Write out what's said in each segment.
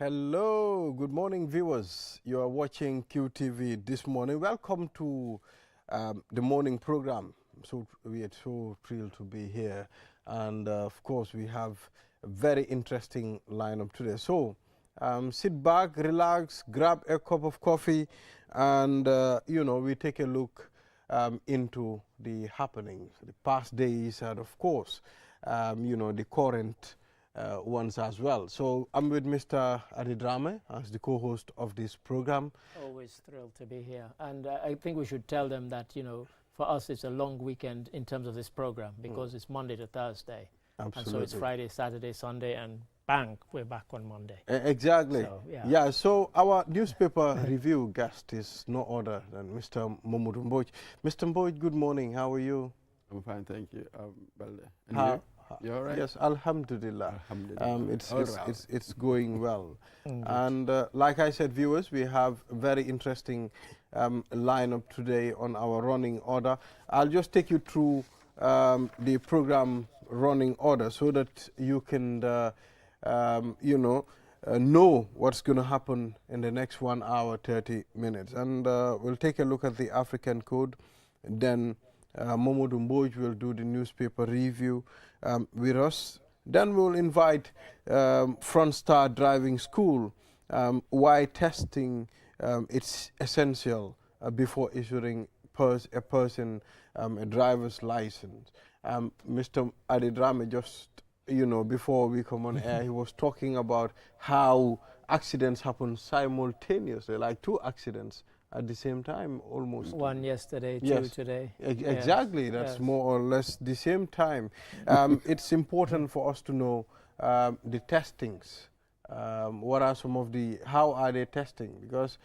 Hello, good morning, viewers. You are watching QTV this morning. Welcome to the morning program. So we are so thrilled to be here, and of course, we have a very interesting lineup today. So sit back, relax, grab a cup of coffee, and we take a look into the happenings, the past days, and of course, the current ones as well. So I'm with Mr. Adidrame as the co-host of this program. Always thrilled to be here. And I think we should tell them that, for us it's a long weekend in terms of this program because it's Monday to Thursday. Absolutely. And so it's Friday, Saturday, Sunday, and bang, we're back on Monday. Exactly. So, yeah, so our newspaper review guest is no other than Mr. Momodu Mboj. Mr. Mboj, good morning. How are you? I'm fine, thank you. Balde. You all right? Yes, Alhamdulillah. Alhamdulillah. It's going well. Mm-hmm. And like I said, viewers, we have a very interesting lineup today on our running order. I'll just take you through the program running order so that you can, know what's going to happen in the next 1 hour, 30 minutes. And we'll take a look at the African code, then Momodu Mboj will do the newspaper review with us. Then we'll invite Front Star Driving School, why testing it's essential before issuing a person a driver's license. Mr. Adidrame, just before we come on air, he was talking about how accidents happen simultaneously, like 2 accidents at the same time, almost. One yesterday, 2 Yes. today. Exactly, Yes. that's Yes. more or less the same time. It's important for us to know the testings. What are some of how are they testing? Because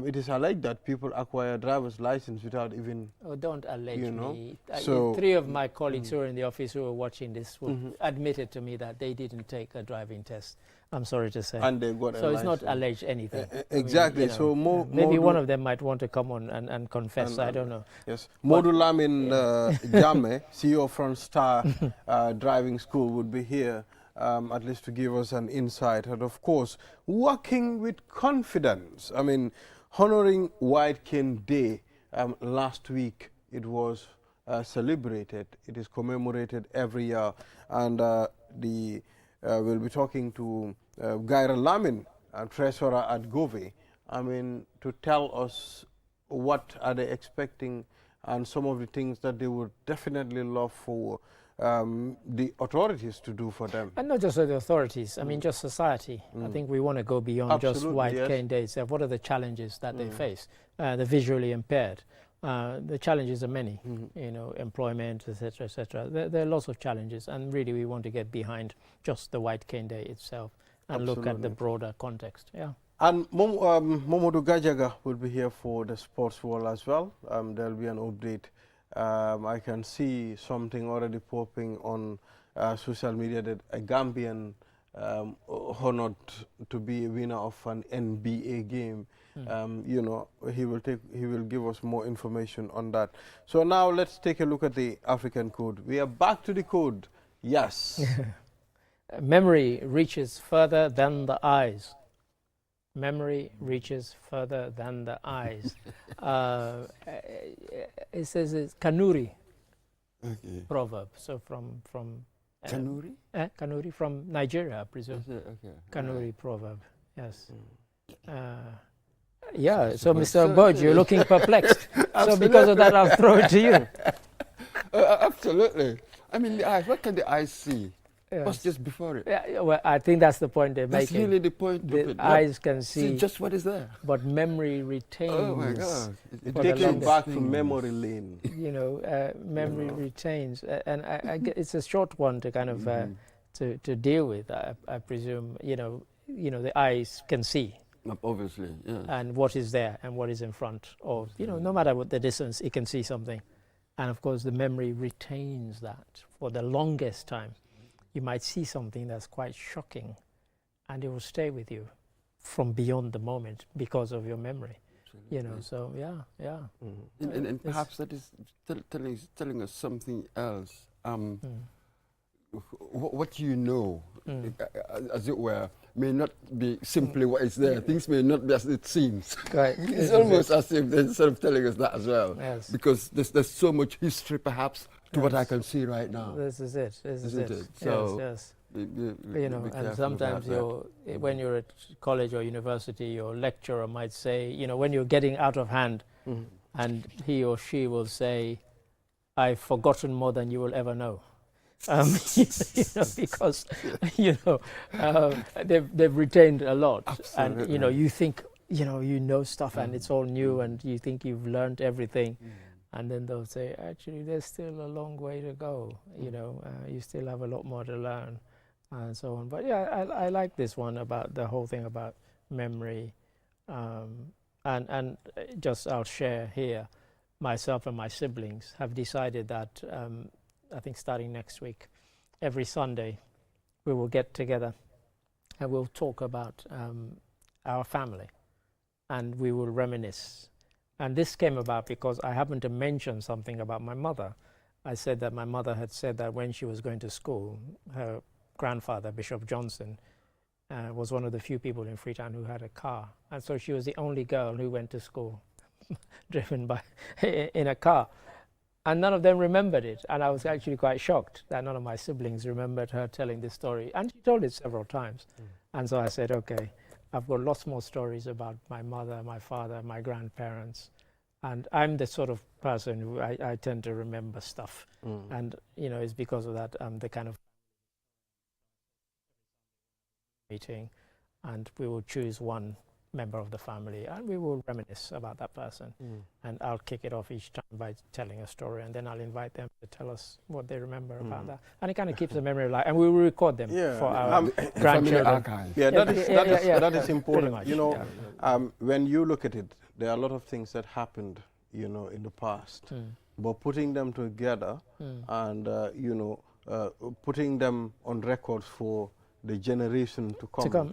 it is alleged that people acquire driver's license without even... Oh, don't allege me. So 3 of my colleagues who are in the office who are watching this admitted to me that they didn't take a driving test. I'm sorry to say. And they got so a it's not license. alleged anything. Exactly. So maybe one of them might want to come on and confess. I don't know. Yes. Modu Lamin Jame, CEO of Front Star Driving School, would be here at least to give us an insight. And of course, working with confidence. I mean, honoring White Cane Day last week, it was celebrated. It is commemorated every year. And we'll be talking to Gaira Lamin, treasurer at Gove, to tell us what are they expecting and some of the things that they would definitely love for the authorities to do for them. And not just the authorities, I mean just society. I think we want to go beyond just White Cane Day itself. What are the challenges that they face? The visually impaired. The challenges are many, employment, etc., etc. There are lots of challenges, and really we want to get behind just the White Cane Day itself and look at the broader context. Yeah. And Momodu Gajaga will be here for the sports world as well. There'll be an update. I can see something already popping on social media that a Gambian honored to be a winner of an NBA game. He will give us more information on that. So now let's take a look at the African code. We are back to the code. Yes. Memory reaches further than the eyes. Memory reaches further than the eyes. It says it's Kanuri proverb. So from Kanuri? Kanuri from Nigeria, I presume. Okay. Kanuri proverb. Yes. Yeah. So Mr. Mboj, you're looking perplexed. So because of that, I'll throw it to you. Absolutely. I mean, the eyes. What can the eyes see? Yes. What's just before it? Yeah, well, I think that's the point they're That's making. really the point. The eyes can see just what is there. but memory retains. Oh my God! It For takes the you longest back to thing. memory lane. Memory retains, and it's a short one to kind of to deal with. I presume the eyes can see, Obviously, yeah. and what is there and what is in front of no matter what the distance, it can see something, and of course the memory retains that for the longest time. You might see something that's quite shocking, and it will stay with you from beyond the moment because of your memory. So yeah. And perhaps that is telling us something else. What you know, as it were, may not be simply what is there. Things may not be as it seems. Right. It's almost as if they're sort of telling us that as well. Yes. Because there's so much history, perhaps, to what I can see right now. This is it. This is Isn't it. it? So yes. You know, and sometimes when you're at college or university, your lecturer might say, you know, when you're getting out of hand, and he or she will say, "I've forgotten more than you will ever know." You know, because you know they've retained a lot. Absolutely. And you know, you think you know stuff and it's all new and you think you've learned everything, and then they'll say, actually there's still a long way to go, you know, you still have a lot more to learn, and so on. But yeah, I like this one about the whole thing about memory, and just I'll share here, myself and my siblings have decided that I think starting next week, every Sunday, we will get together and we'll talk about our family and we will reminisce. And this came about because I happened to mention something about my mother. I said that my mother had said that when she was going to school, her grandfather, Bishop Johnson, was one of the few people in Freetown who had a car. And so she was the only girl who went to school driven by in a car. And none of them remembered it. And I was actually quite shocked that none of my siblings remembered her telling this story. And she told it several times. And so I said, okay, I've got lots more stories about my mother, my father, my grandparents. And I'm the sort of person who I tend to remember stuff. And, you know, it's because of that, the kind of meeting. And we will choose one member of the family and we will reminisce about that person, and I'll kick it off each time by telling a story, and then I'll invite them to tell us what they remember about that, and it kind of keeps the memory alive, and we will record them for our grandchildren. Archive. Yeah, that is important. You know, when you look at it, there are a lot of things that happened, you know, in the past, but putting them together and you know, putting them on records for the generation to come,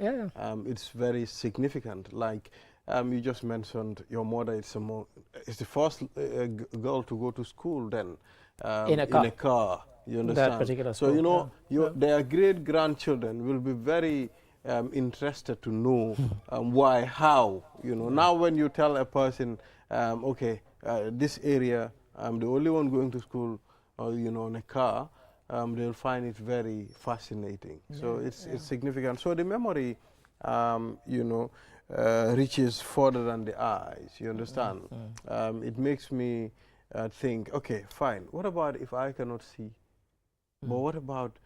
it's very significant. Like you just mentioned, your mother is the first girl to go to school then in a car. You understand? That particular school. So you know, their great grandchildren will be very interested to know why, how. You know, now when you tell a person, okay, this area, I'm the only one going to school, you know, in a car. They'll find it very fascinating. So it's significant. So the memory, you know, reaches further than the eyes. You understand? It makes me think, okay, fine. What about if I cannot see? But what about,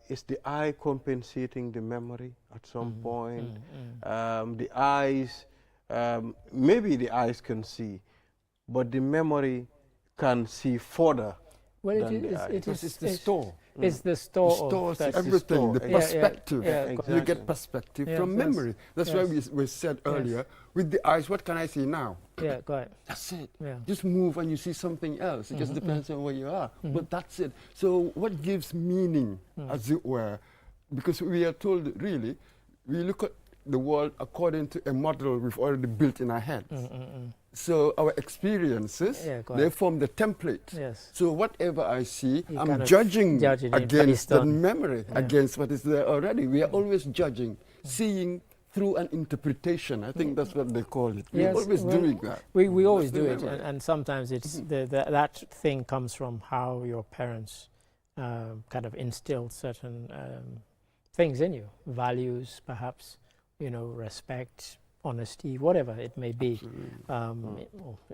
is the eye compensating the memory at some point? The eyes, maybe the eyes can see, but the memory can see further. Well, it is the store. It's the store. The everything, the perspective. Exactly. You get perspective from memory. That's why we said earlier, with the eyes, what can I see now? Yeah, got it. That's it. Yeah. Just move and you see something else. It just depends on where you are. But that's it. So what gives meaning, as it were, because we are told, really, we look at the world according to a model we've already built in our heads. So our experiences, they form the template. Yes. So whatever I see, I'm judging against the memory, against what is there already. We are always judging, seeing through an interpretation. I think that's what they call it. We're always doing that. We always do it, and sometimes it's that thing comes from how your parents kind of instilled certain things in you, values perhaps, you know, respect, honesty, whatever it may be.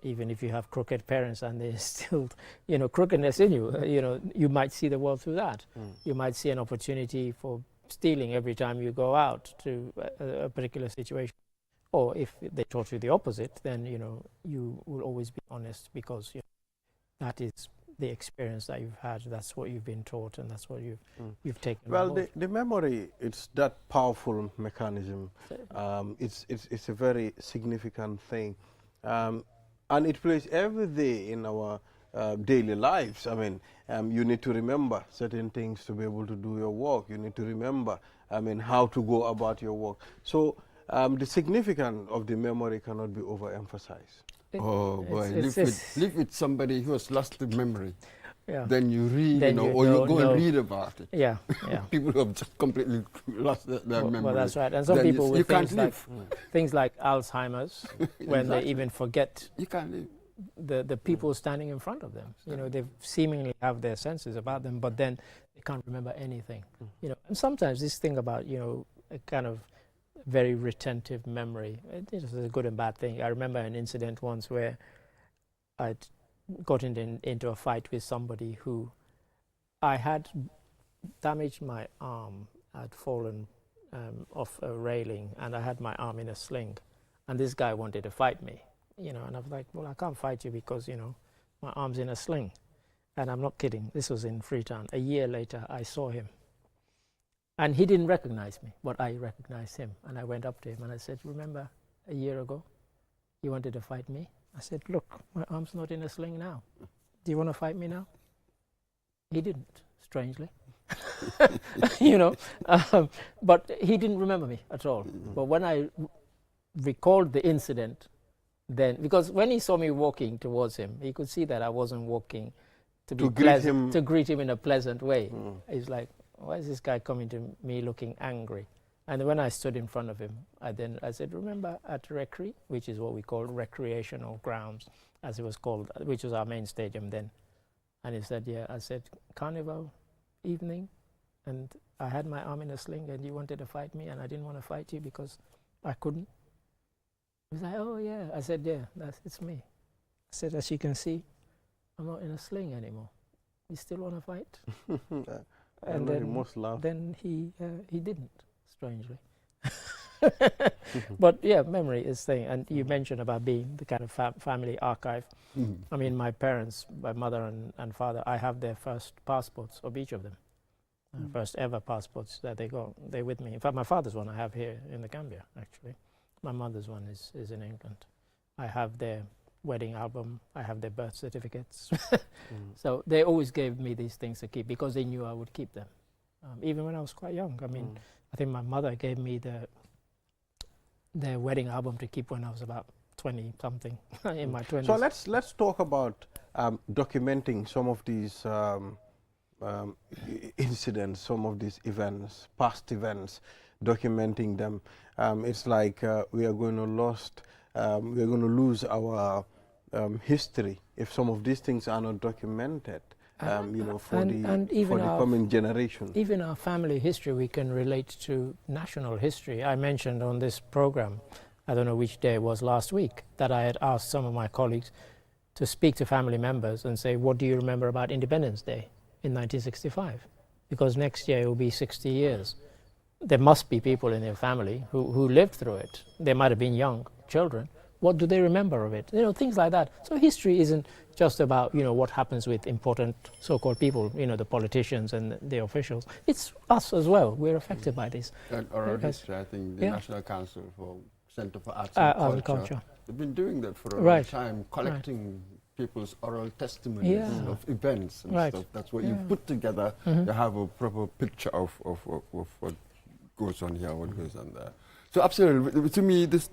Even if you have crooked parents and they instilled, you know, crookedness in you, you know, you might see the world through that. You might see an opportunity for stealing every time you go out to a particular situation. Or if they taught you the opposite, then, you know, you will always be honest because that is the experience that you've had, that's what you've been taught, and that's what you've taken. Well, the memory, it's that powerful mechanism. It's a very significant thing, and it plays every day in our daily lives. I mean, you need to remember certain things to be able to do your work. You need to remember, I mean, how to go about your work. So the significance of the memory cannot be overemphasized. Oh boy, live with somebody who has lost the memory. then you read, then or you go and read about it. Yeah. People who have just completely lost their memory. Well, that's right. And some people with things like Alzheimer's, when they even forget you can't live. The people standing in front of them. They seemingly have their senses about them, but then they can't remember anything. And sometimes this thing about, a kind of very retentive memory, it is a good and bad thing. I remember an incident once where I'd gotten into a fight with somebody who I had damaged my arm. I'd fallen off a railing and I had my arm in a sling, and this guy wanted to fight me. And I was like, well, I can't fight you because, my arm's in a sling. And I'm not kidding. This was in Freetown. A year later, I saw him. And he didn't recognize me, but I recognized him. And I went up to him and I said, remember a year ago, you wanted to fight me? I said, look, my arm's not in a sling now. Do you want to fight me now? He didn't, strangely. But he didn't remember me at all. But when I recalled the incident, then, because when he saw me walking towards him, he could see that I wasn't walking to greet him in a pleasant way. He's like, why is this guy coming to me looking angry? And when I stood in front of him, I said, remember at Recre, which is what we call recreational grounds, as it was called, which was our main stadium then. And he said, yeah. I said, carnival evening, and I had my arm in a sling, and you wanted to fight me, and I didn't want to fight you because I couldn't. He was like, oh yeah. I said, yeah, it's me. I said, as you can see, I'm not in a sling anymore. You still want to fight? And then he didn't, strangely. But yeah, memory is thing. And you mentioned about being the kind of family archive. I mean, my parents, my mother and father, I have their first passports of each of them. First ever passports that they got. They're with me. In fact, my father's one I have here in the Gambia, actually. My mother's one is in England. I have their wedding album. I have their birth certificates. So they always gave me these things to keep because they knew I would keep them. Even when I was quite young. I mean, I think my mother gave me their wedding album to keep when I was about 20-something, in my 20s. So let's talk about documenting some of these incidents, some of these events, past events, documenting them. It's like we are going to lose our history if some of these things are not documented. For the coming generation. Even our family history, we can relate to national history. I mentioned on this program, I don't know which day it was last week, that I had asked some of my colleagues to speak to family members and say, what do you remember about Independence Day in 1965? Because next year it will be 60 years. There must be people in their family who lived through it. They might have been young children. What do they remember of it? Things like that. So history isn't just about, what happens with important so-called people, the politicians and the officials. It's us as well. We're affected by this. And oral history, I think the National Council for Center for Arts and Culture, they've been doing that for a long time, collecting people's oral testimonies of events and stuff. That's what you put together. You have a proper picture of what goes on here, what goes on there. So absolutely, to me, this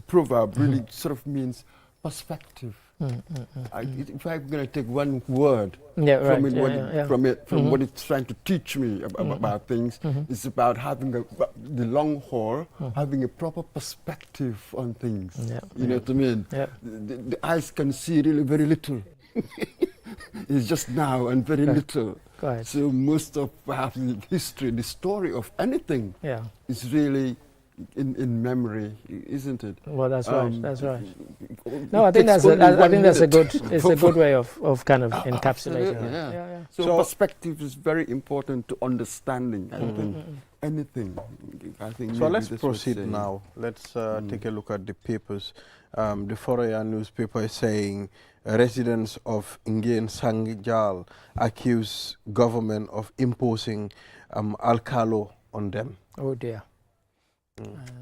proverb really sort of means perspective. If I'm going to take one word from what it's trying to teach me about things, it's about having the long haul, having a proper perspective on things. You know what I mean? The eyes can see really very little. It's just now and very little. So most of perhaps the history, the story of anything is really in memory, isn't it? Well, that's right. That's right. No, I think that's a good way of kind of encapsulating it. So perspective is very important to understanding. I think anything. I think. So let's proceed now. Let's take a look at the papers. The Foroyaa newspaper is saying residents of Ngien Sangjal accuse government of imposing alkalo on them. Oh dear.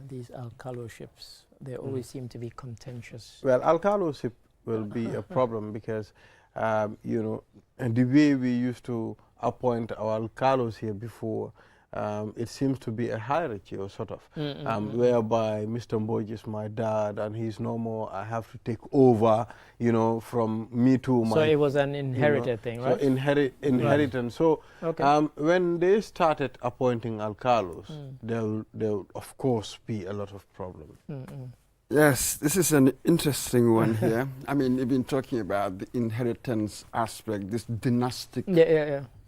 These alkaloships, they always seem to be contentious. Well, alkaloship will be a problem because, and the way we used to appoint our alkalos here before, it seems to be a hierarchy or sort of, whereby Mr. Mboj is my dad and he's no more, I have to take over, you know, from me to my... So it was an inherited thing, right? So inheritance. So when they started appointing alcalos, there'll of course be a lot of problems. Yes, this is an interesting one here. I mean, you've been talking about the inheritance aspect, this dynastic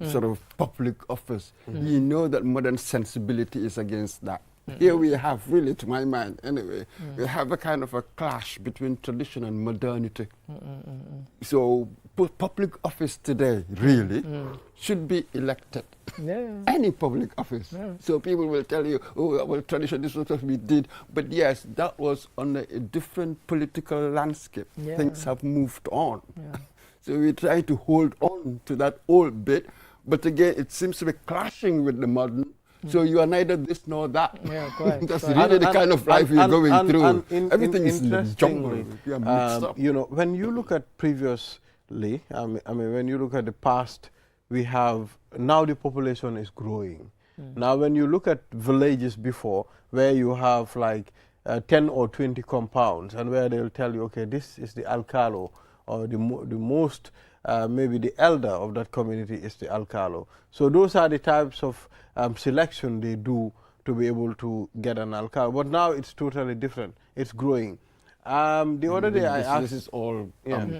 sort of public office. You know that modern sensibility is against that. Here we have, really, to my mind anyway, we have a kind of a clash between tradition and modernity. So public office today, really, should be elected. Any public office. So people will tell you, oh, well, tradition, this was what we did. But yes, that was on a different political landscape. Things have moved on. So we try to hold on to that old bit. But again, it seems to be clashing with the modern. So you are neither this nor that. Yeah, quite. That's really the kind of life you're going through. Everything is in the jungle. You know, when you look at previously, I mean, when you look at the past, we have, now the population is growing. Now when you look at villages before, where you have like 10 or 20 compounds, and where they'll tell you, okay, this is the alcalo, or the most, maybe the elder of that community is the alcalo. So those are the types of selection they do to be able to get an alcalo. But now it's totally different. It's growing. The other day I asked... This is all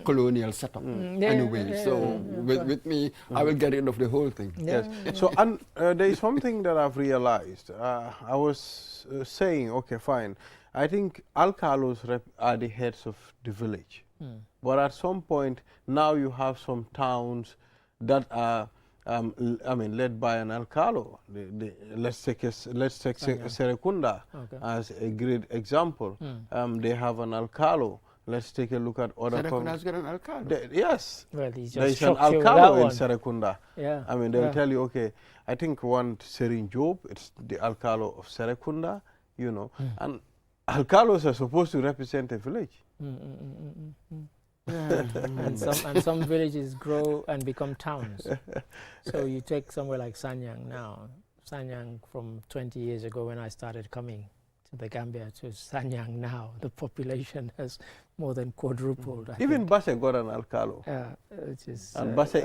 colonial setup anyway. So with me, I will get rid of the whole thing. Yes. So there is something that I've realized. I was saying, okay, fine. I think alcalos are the heads of the village. But at some point, now you have some towns that are, I mean, led by an alcalo. Let's take Serekunda as a great example. They have an alcalo. Let's take a look at other... Serekunda's got an alcalo? Yes. Well, he's just there is an alcalo in Serekunda. I mean, they'll tell you, okay, I think one Serin Job, it's the alcalo of Serekunda, you know, and alcalos are supposed to represent a village. And some villages grow and become towns. So you take somewhere like Sanyang now. Sanyang from 20 years ago when I started coming to the Gambia to Sanyang now, the population has more than quadrupled. Even Basse got an alcalo. Which is and Basse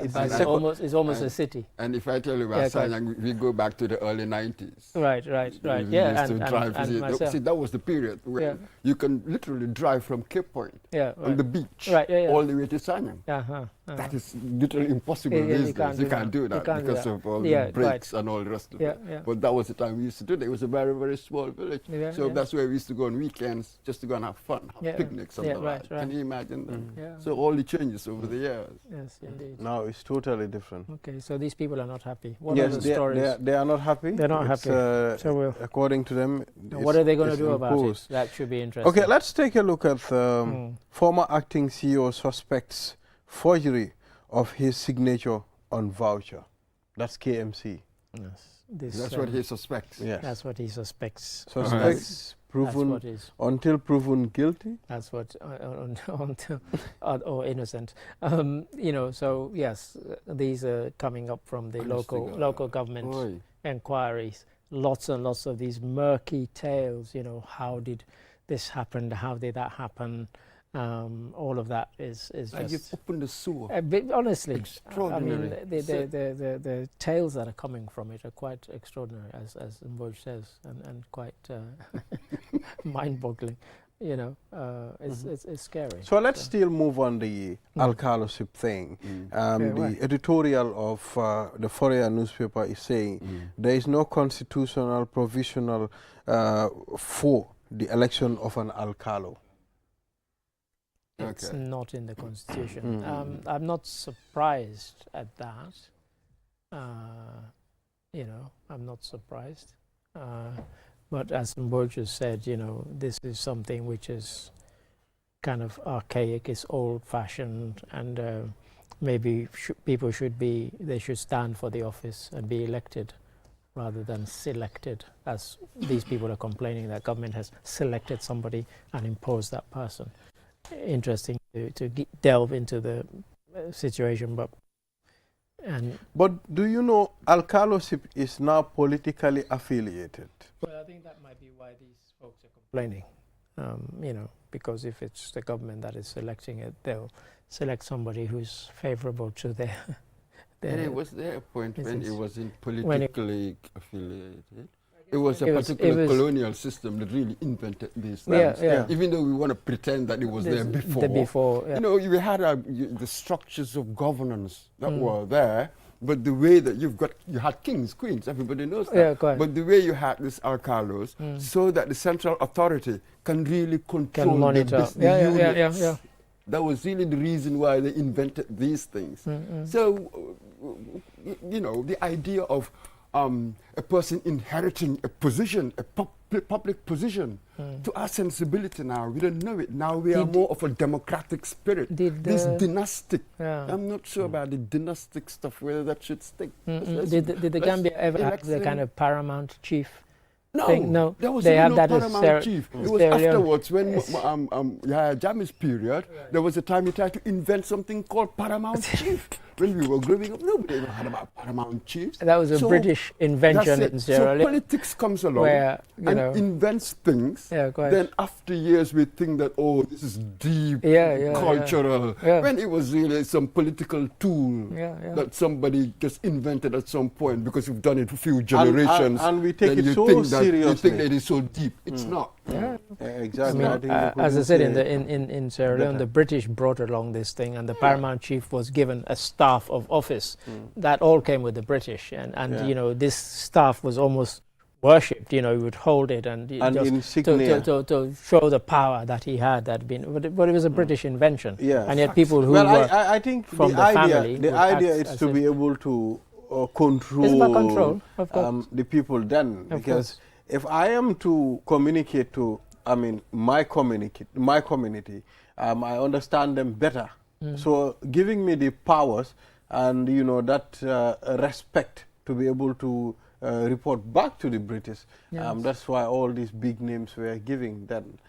is almost a city. And if I tell you about Sanyang, we go back to the early 90s. Right. We used to drive. See, that was the period where you can literally drive from Cape Point on the beach all the way to Sanyang. That is literally impossible these days. You can't do that because of all the brakes and all the rest of it. But that was the time we used to do that. It was a very, very small village. So that's where we used to go on weekends just to go and have fun, have picnics and all that. Can you imagine that? So all the changes over the years. Yes, indeed. Now it's totally different. Okay, so these people are not happy. What are the stories? They are not happy. They're not happy. So according to them, what are they going to do about it? That should be interesting. Okay, let's take a look at former acting CEO suspects forgery of his signature on voucher. That's KMC. Yes. That's what he suspects. Yes. That's what he suspects. Suspects proven until proven guilty. That's what until or innocent. You know. So yes, these are coming up from the local government inquiries. Lots and lots of these murky tales. You know, how did this happen? How did that happen? All of that is just... You've opened the sewer. Honestly, extraordinary. I mean, the tales that are coming from it are quite extraordinary, as Mboj says, and quite mind-boggling. You know, it's scary. So let's still move on the alcaloship thing. The editorial of the Fourier newspaper is saying there is no constitutional provisional for the election of an alcalo. It's not in the Constitution. I'm not surprised at that. You know, I'm not surprised. But as Mboj said, you know, this is something which is kind of archaic, it's old-fashioned, and maybe people should stand for the office and be elected rather than selected, as these people are complaining that government has selected somebody and imposed that person. Interesting to delve into the situation, but But do you know alcalosip is now politically affiliated? Well, I think that might be why these folks are complaining. You know, because if it's the government that is selecting it, they'll select somebody who's favorable to their. And was there a point when it wasn't politically affiliated? It was a particular colonial system that really invented these things. Yeah. Even though we want to pretend that it was there before. Yeah. You know, you had the structures of governance that were there, but the way that you had kings, queens, everybody knows that. Yeah, quite. But the way you had this alcalos, so that the central authority can really control monitor. the units. Yeah. That was really the reason why they invented these things. So, you know, the idea of a person inheriting a position, a public position, to our sensibility now, we don't know it. Now we are more of a democratic spirit. This dynastic, I'm not sure about the dynastic stuff, whether that should stick. Did the Gambia ever have the kind of paramount chief? No, there was no paramount chief. It was afterwards when Jammeh's period, there was a time he tried to invent something called paramount chief. When we were growing up, nobody ever heard about paramount chiefs. That was a British invention in Sierra Leone. So politics comes along and invents things. Then after years we think that, oh, this is deep, cultural. When it was really some political tool that somebody just invented at some point because we've done it for a few generations. And we take it so seriously. You think that it's so deep. It's not. Exactly. I mean, as I said, in Sierra Leone, the British brought along this thing, and the paramount chief was given a staff of office. That all came with the British, and you know, this staff was almost worshipped. You know, he would hold it and insignia to show the power that he had. But it was a British invention. And yet people who I think from the family, the idea is to be able to control, it's about control, of course. The people then, because if I am to communicate to, my community, I understand them better. So giving me the powers and, you know, that respect to be able to report back to the British, that's why all these big names were giving then.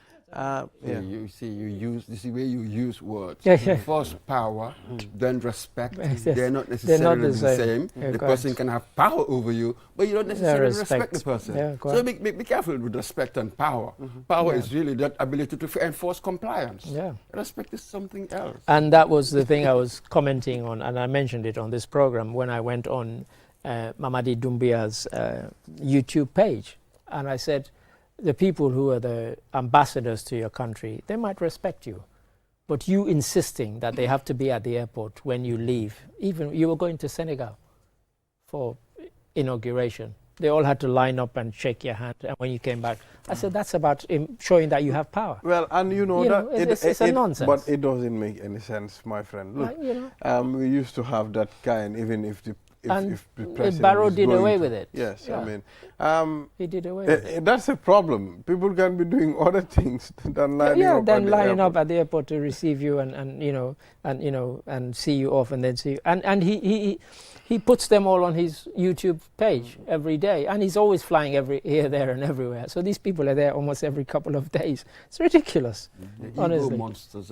You see, this is where you use words. First power, then respect. They're not necessarily the same. The person can have power over you, but you don't necessarily respect the person. So be careful with respect and power. Power is really that ability to enforce compliance. Respect is something else. And that was the thing I was commenting on, and I mentioned it on this program when I went on Mamadi Doumbouya's YouTube page, and I said, the people who are the ambassadors to your country, they might respect you. But you insisting that they have to be at the airport when you leave, even you were going to Senegal for inauguration. They all had to line up and shake your hand, and when you came back, I said, that's about showing that you have power. Well, and you know, it's a nonsense. But it doesn't make any sense, my friend. Look, we used to have that kind, even if the Barrow did away with it. Yes, he did away with it. That's a problem. People can be doing other things than lining up. Then lining up at the airport to receive you and see you off and then see you. And he puts them all on his YouTube page every day, and he's always flying here, there, and everywhere. So these people are there almost every couple of days. It's ridiculous, honestly. Ego monsters,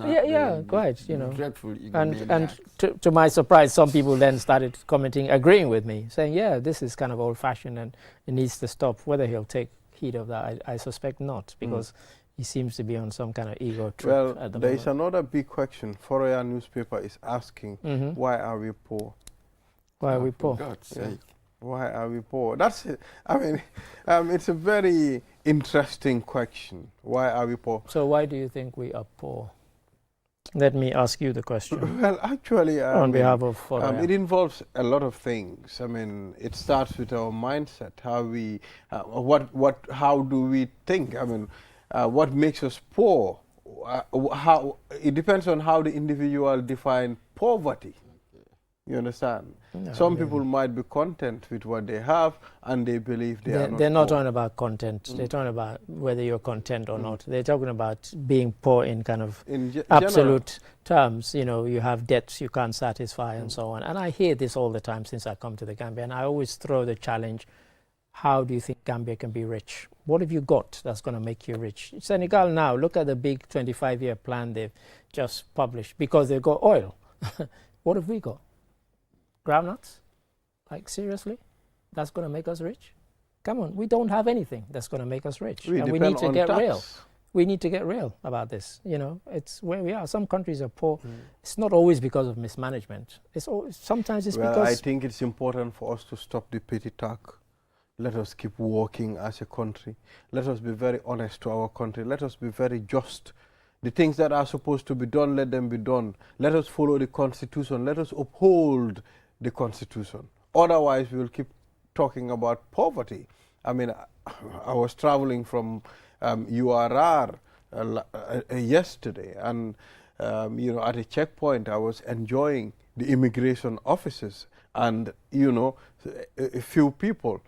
quite. You know, dreadful ego and to my surprise, some people then started commenting, agreeing with me, saying, "Yeah, this is kind of old-fashioned and it needs to stop." Whether he'll take heed of that, I suspect not, because he seems to be on some kind of ego trip at the moment. There is another big question. Foroyaa newspaper is asking, why are we poor? Why are we poor? For God's sake. Why are we poor? That's it. It's a very interesting question. Why are we poor? So why do you think we are poor? Let me ask you the question. Well, actually, on behalf of Foroyaa. it involves a lot of things. It starts with our mindset. How we, how do we think? What makes us poor? How it depends on how the individual define poverty. You understand? No, some people might be content with what they have, and they believe they're not talking about content. They're talking about whether you're content or not. They're talking about being poor in kind of absolute terms. You know, you have debts you can't satisfy and so on. And I hear this all the time since I come to the Gambia, and I always throw the challenge: how do you think Gambia can be rich? What have you got that's going to make you rich? Senegal now, look at the big 25-year plan they've just published because they've got oil. What have we got? Groundnuts? Like, seriously? That's going to make us rich? Come on, we don't have anything that's going to make us rich. And we need to get real. We need to get real about this. You know, it's where we are. Some countries are poor. It's not always because of mismanagement. Sometimes it's because... I think it's important for us to stop the petty talk. Let us keep working as a country. Let us be very honest to our country. Let us be very just. The things that are supposed to be done, let them be done. Let us follow the Constitution. Let us uphold the Constitution. Otherwise, we will keep talking about poverty. I mean, I was traveling from URR yesterday, and you know, at a checkpoint, I was enjoying the immigration officers, and you know, a few people.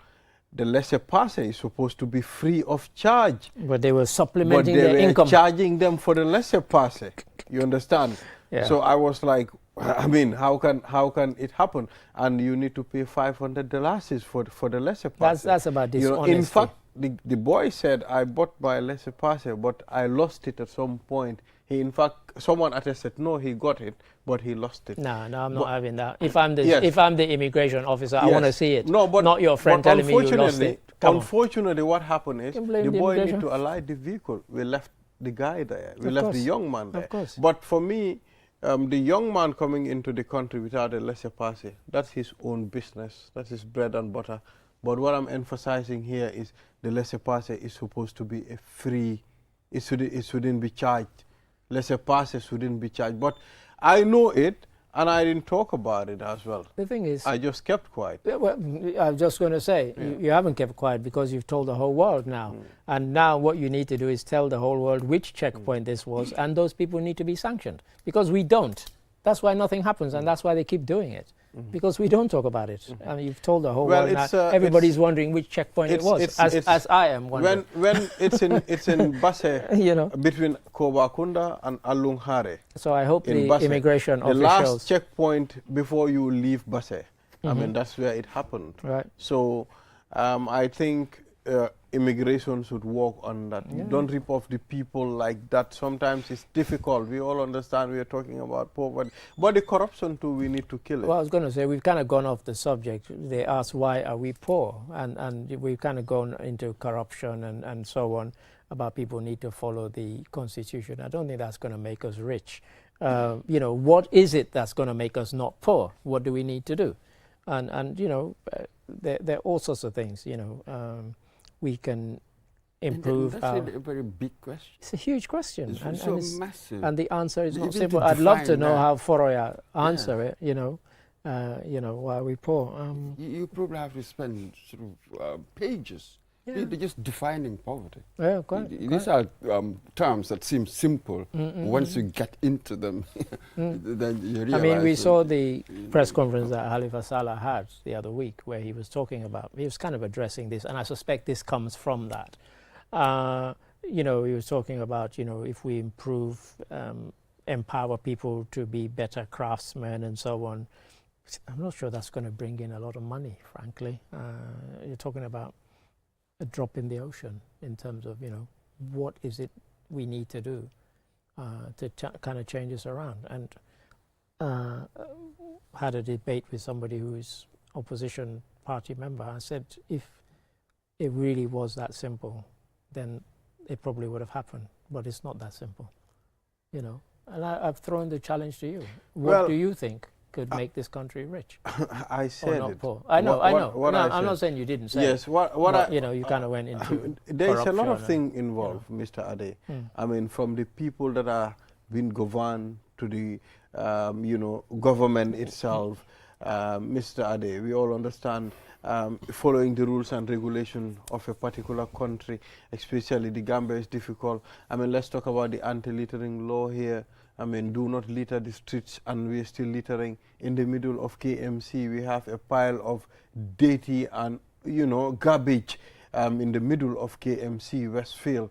The laissez-passer is supposed to be free of charge. But they were supplementing their income. But they were charging them for the laissez-passer. You understand? Yeah. So I was like, I mean, how can it happen? And you need to pay $500 for the laissez-passer. That's about dishonesty. You know, in fact, the boy said, I bought my laissez-passer, but I lost it at some point. In fact, someone attested, no, he got it, but he lost it. No, I'm not having that. If I'm the immigration officer, I want to see it. No, but not your friend telling me you lost it. Unfortunately, what happened is the boy needed to alight the vehicle. We left the guy there. We left the young man there. Of course. But for me, the young man coming into the country without a laissez-passer, that's his own business. That's his bread and butter. But what I'm emphasizing here is the laissez-passer is supposed to be a free. It shouldn't be charged. Laissez-passer shouldn't be charged. But I know it, and I didn't talk about it as well. The thing is... I just kept quiet. Well, I was just going to say, you haven't kept quiet because you've told the whole world now. And now what you need to do is tell the whole world which checkpoint this was, and those people need to be sanctioned. Because we don't. That's why nothing happens, and that's why they keep doing it. Because we don't talk about it. I mean, you've told the whole world now. Everybody's wondering which checkpoint it was, as I am wondering. When it's in Basse, you know, between Kobakunda and Alunghare. So I hope the Basse, immigration officials... The last checkpoint before you leave Basse. I mean, that's where it happened. Right. So I think immigration should work on that. Don't rip off the people like that. Sometimes it's difficult. We all understand we are talking about poverty. But the corruption too, we need to kill it. Well, I was going to say, we've kind of gone off the subject. They asked, why are we poor? And we've kind of gone into corruption and so on, about people need to follow the Constitution. I don't think that's going to make us rich. You know, what is it that's going to make us not poor? What do we need to do? And you know, there are all sorts of things, you know. We can improve. That's a very big question. It's a huge question. It's massive. And the answer is not simple. I'd love to know how Foroya answer it, you know, why are we poor? You probably have to spend sort of pages. They're just defining poverty. Yeah, quite. These are terms that seem simple. Once you get into them, then you realize... I mean, we saw the press conference that Halifa Sallah had the other week, where he was talking about, he was kind of addressing this, and I suspect this comes from that. You know, he was talking about, you know, if we improve, empower people to be better craftsmen and so on, I'm not sure that's going to bring in a lot of money, frankly. You're talking about a drop in the ocean in terms of, you know, what is it we need to do to kind of change this around. And had a debate with somebody who is opposition party member. I said, if it really was that simple, then it probably would have happened. But it's not that simple, you know. And I've thrown the challenge to you. What do you think could make this country rich? I said it. Poor? I know. I'm not saying you didn't say yes, it. Yes, you know, you kind of went into there's a lot of things involved, you know. Mr. Ade. I mean, from the people that are being governed to the, you know, government itself. Mr. Ade, we all understand following the rules and regulation of a particular country, especially the Gambia, is difficult. I mean, let's talk about the anti-littering law here. I mean, do not litter the streets, and we're still littering. In the middle of KMC, we have a pile of dirty and, you know, garbage in the middle of KMC, Westfield.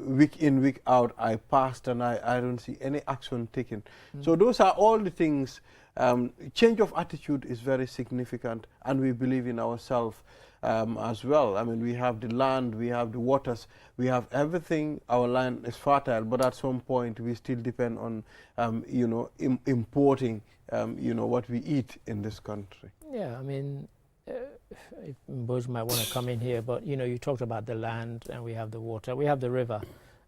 Week in, week out, I passed and I don't see any action taken. So those are all the things. Change of attitude is very significant, and we believe in ourselves. as well. I mean, we have the land, we have the waters, we have everything. Our land is fertile, but at some point we still depend on, you know, importing, you know, what we eat in this country. Yeah, I mean, Mboj might want to come in here, but you know, you talked about the land, and we have the water, we have the river.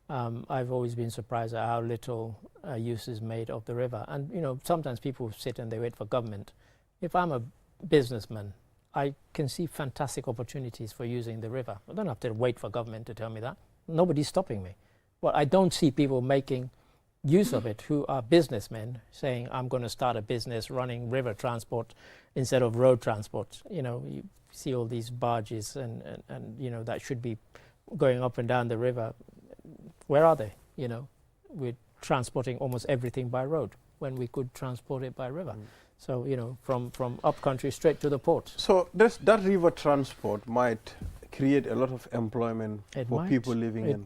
I've always been surprised at how little use is made of the river. And you know, sometimes people sit and they wait for government. If I'm a businessman, I can see fantastic opportunities for using the river. I don't have to wait for government to tell me that. Nobody's stopping me. But I don't see people making use of it who are businessmen saying, I'm going to start a business running river transport instead of road transport. You know, you see all these barges and you know, that should be going up and down the river. Where are they? You know, we're transporting almost everything by road when we could transport it by river. So, you know, from up country straight to the port. So that river transport might create a lot of employment for people living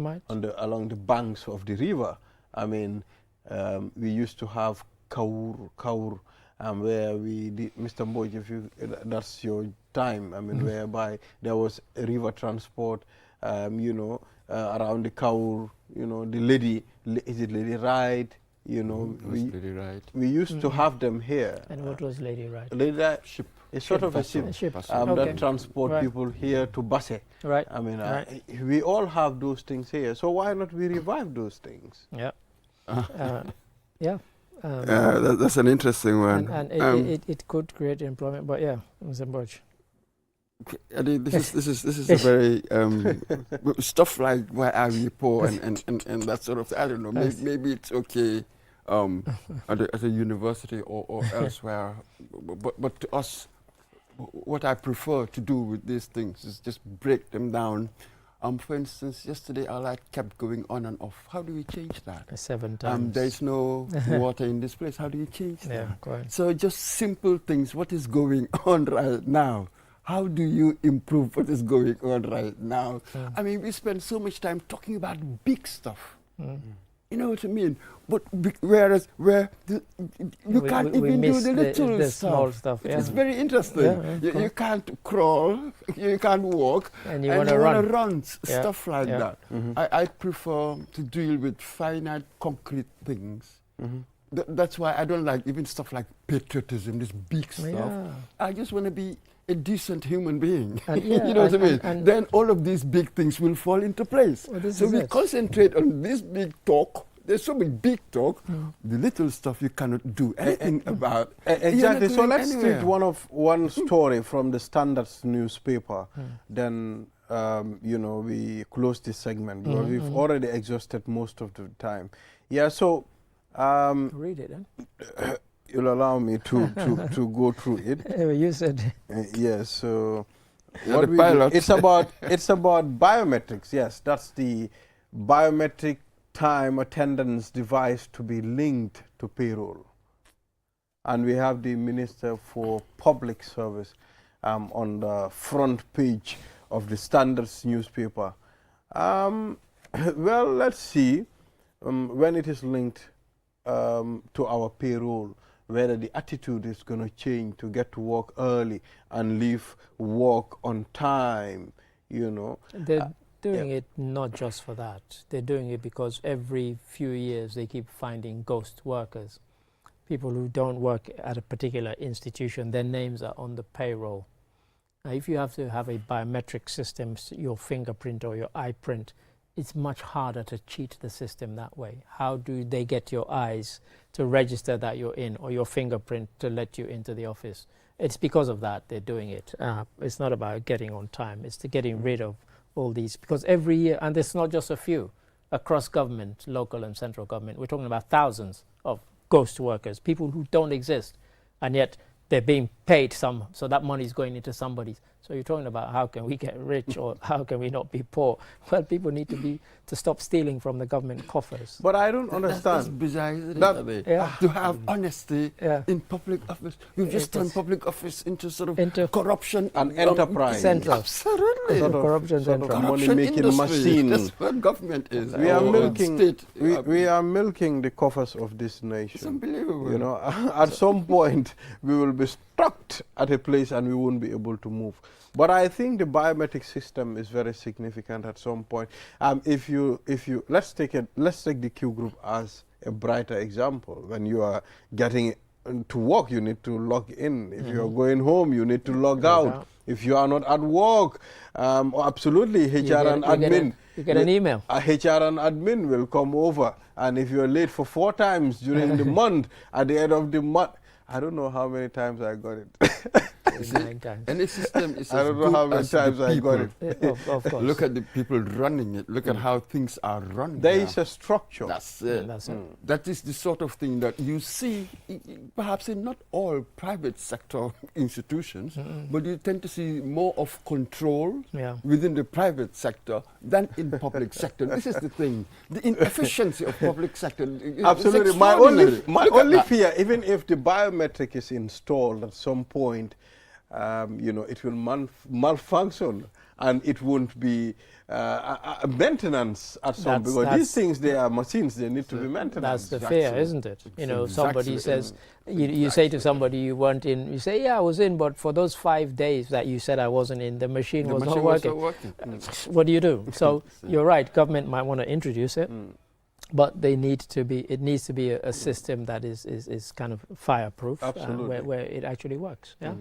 along the banks of the river. I mean, we used to have Kaur, where we did, Mr. Mboj, if you, that's your time, I mean, whereby there was a river transport, you know, around the Kaur, you know, the lady, is it Lady Ride? You know, we used to have them here. And what was Lady Ride? Lady Ride, ship. It's sort of a ship that transport people here to Basse. Right. I mean, we all have those things here. So why not we revive those things? Yeah. Yeah. That's an interesting one. And it could create employment, but yeah, Mr. Mboj. This is a very stuff like why are we poor and that sort of, I don't know, maybe it's okay at a university or elsewhere, but to us, what I prefer to do with these things is just break them down. For instance, yesterday our light kept going on and off. How do we change that? 7 times. There's no water in this place. How do you change that? Yeah, quite. So just simple things. What is going on right now? How do you improve what is going on right now? I mean, we spend so much time talking about big stuff. You know what I mean? But whereas you can't even do the little the small stuff. Yeah. It's very interesting. You can't crawl, you can't walk, and you want to run. Stuff like that. I prefer to deal with finite, concrete things. That's why I don't like even stuff like patriotism, this big stuff. I just want to be a decent human being. You know what I mean? And then all of these big things will fall into place. Well, so we concentrate on this big talk. There's so much big talk. The little stuff you cannot do anything about. Exactly. So let's take one story from the Standards newspaper. Then you know, we close this segment because we've already exhausted most of the time. Yeah. So read it then. You'll allow me to go through it. You said. Yes. So what it's about biometrics. Yes, that's the biometric time attendance device to be linked to payroll. And we have the Minister for Public Service on the front page of the Standards newspaper. Well, let's see when it is linked to our payroll, whether the attitude is going to change to get to work early and leave work on time, you know. They're doing it not just for that. They're doing it because every few years they keep finding ghost workers, people who don't work at a particular institution. Their names are on the payroll. Now, if you have to have a biometric system, your fingerprint or your eye print, it's much harder to cheat the system that way. How do they get your eyes to register that you're in, or your fingerprint to let you into the office? It's because of that they're doing it. It's not about getting on time. It's to getting rid of all these, because every year, and it's not just a few, across government, local and central government, we're talking about thousands of ghost workers, people who don't exist, and yet they're being paid some, so that money is going into somebody's. So you're talking about how can we get rich or how can we not be poor? Well, people need to stop stealing from the government coffers. But I don't understand. That's bizarre, isn't it? To have honesty in public office. You've just turned public office into sort of corruption. An enterprise. Central. Absolutely. Corruption central. Money-making machine. That's what government is. We are milking the coffers of this nation. It's unbelievable. You know, at some point we will be stuck at a place and we won't be able to move. But I think the biometric system is very significant at some point. If you let's take the Q group as a brighter example. When you are getting to work, you need to log in. If you are going home, you need to log out. If you are not at work, absolutely, HR and admin. You get an email. HR and admin will come over. And if you're late for 4 times during the month, at the end of the month, I don't know how many times I got it. 9 times. And the system is I don't know how many times I got it. Of course. Look at the people running it. Look at how things are run. There is a structure. That's it. That is the sort of thing that you see, perhaps in not all private sector institutions, but you tend to see more of control within the private sector than in public sector. This is the thing. The inefficiency of public sector. Absolutely. My only fear, even if the biometric is installed at some point, it will malfunction, and it won't be maintenance at some, because these things, they are machines, they need to be maintained. That's the fear, isn't it? You know, somebody says, you say to somebody you weren't in, you say, yeah, I was in, but for those 5 days that you said I wasn't in, the machine was not working. What do you do? So you're right, government might want to introduce it. But it needs to be a system that is kind of fireproof, where it actually works. Yeah.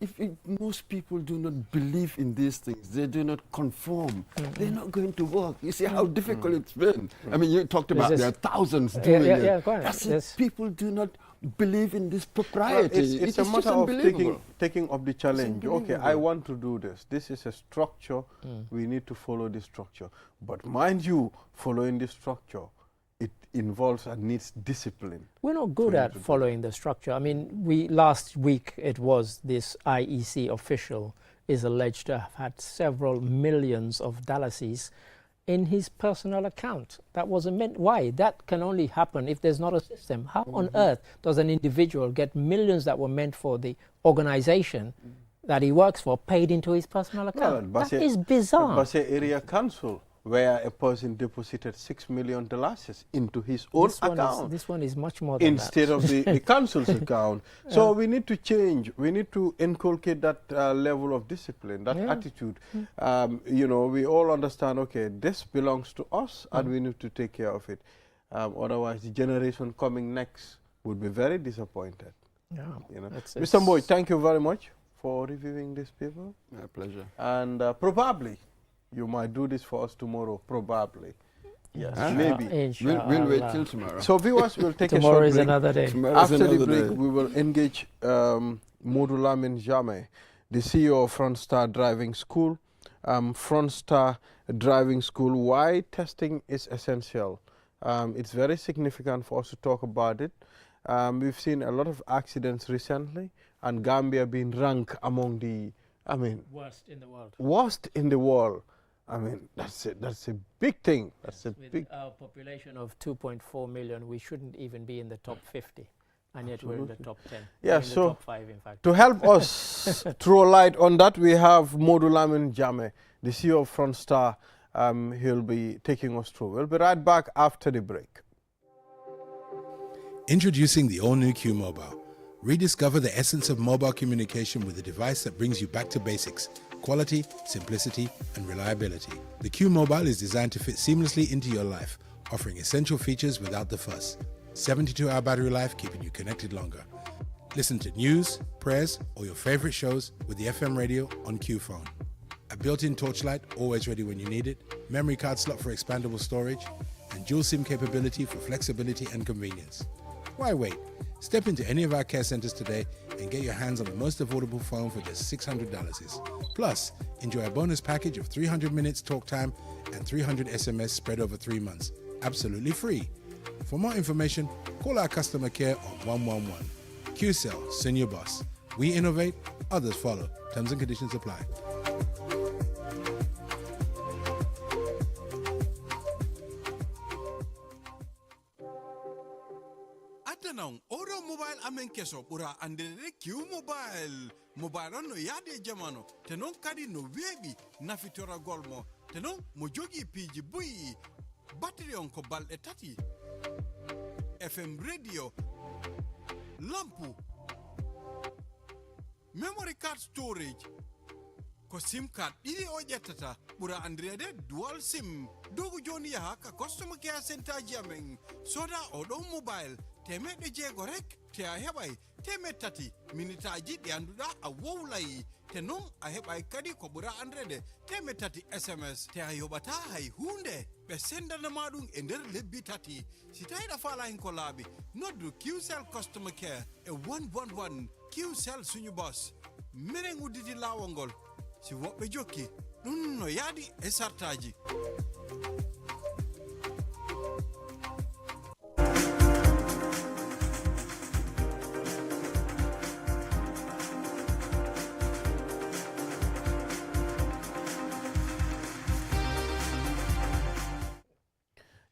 If most people do not believe in these things, they do not conform, they're not going to work. You see how difficult it's been. I mean, you talked about there are thousands doing it. That's it. People do not believe in this propriety. Well, it's a matter of taking up the challenge. Okay, I want to do this. This is a structure. We need to follow this structure. But mind you, following this structure, it involves and needs discipline. We're not good at following the structure. I mean, last week it was this IEC official is alleged to have had several millions of dollars in his personal account. That wasn't meant. Why? That can only happen if there's not a system. How on earth does an individual get millions that were meant for the organization that he works for paid into his personal account? That is bizarre. Basse Area Council, where a person deposited $6 million into his own account. This one is much more than instead of the council's account. So we need to change. We need to inculcate that level of discipline, that attitude. We all understand, okay, this belongs to us and we need to take care of it. Otherwise, the generation coming next would be very disappointed. Yeah. Mr. Boyd, thank you very much for reviewing this paper. My pleasure. And probably you might do this for us tomorrow, probably. Yes, maybe. We'll wait till tomorrow. So viewers, we'll take tomorrow a short is break. Another day. After the break, we will engage Modou Lamine Jammeh, the CEO of Front Star Driving School. Front Star Driving School, why testing is essential. It's very significant for us to talk about it. We've seen a lot of accidents recently, and Gambia being ranked among the, worst in the world. Worst in the world. That's a big thing. That's a With big. our population of 2.4 million, we shouldn't even be in the top 50, and yet we're in the top 10. Yeah, in so the top 5, in fact. To help us throw light on that, we have Modou Lamine Jammeh, the CEO of Front Star. He'll be taking us through. We'll be right back after the break. Introducing the all-new Q Mobile. Rediscover the essence of mobile communication with a device that brings you back to basics: quality, simplicity, and reliability. The Q Mobile is designed to fit seamlessly into your life, offering essential features without the fuss. 72-hour battery life, keeping you connected longer. Listen to news, prayers, or your favorite shows with the FM radio on Q Phone. A built-in torchlight, always ready when you need it, memory card slot for expandable storage, and dual SIM capability for flexibility and convenience. Why wait? Step into any of our care centers today and get your hands on the most affordable phone for just $600. Plus, enjoy a bonus package of 300 minutes talk time and 300 SMS spread over 3 months. Absolutely free. For more information, call our customer care on 111. QCell, senior boss. We innovate, others follow. Terms and conditions apply. Oro mobile amen keso pura andere Q mobile on no yade jamano tenon kadi no webi nafitora golmo tenon mo jogi piji bui battery on ko balde tati FM radio lampu memory card storage ko sim card ɗiɗi o ƴettata ɓura andirede dual sim dogu joni yaha ka customer care center ji amen soda oɗon mobile temeɗɗe jeego rek te a heɓay temettati minitaji ɗi anduɗa a wowlay te non a heɓay kadi ko ɓura andirede temettati sms te a yoɓata hay hunde ɓe sendanama ɗum e nder lebbi tati si tawiɗa faala hen ko laaɓi noddu qcell customer care e 111 qcell suñu bos minen udditi laawol ngol si woɓɓe jokki ɗum no yaadi e sartaji.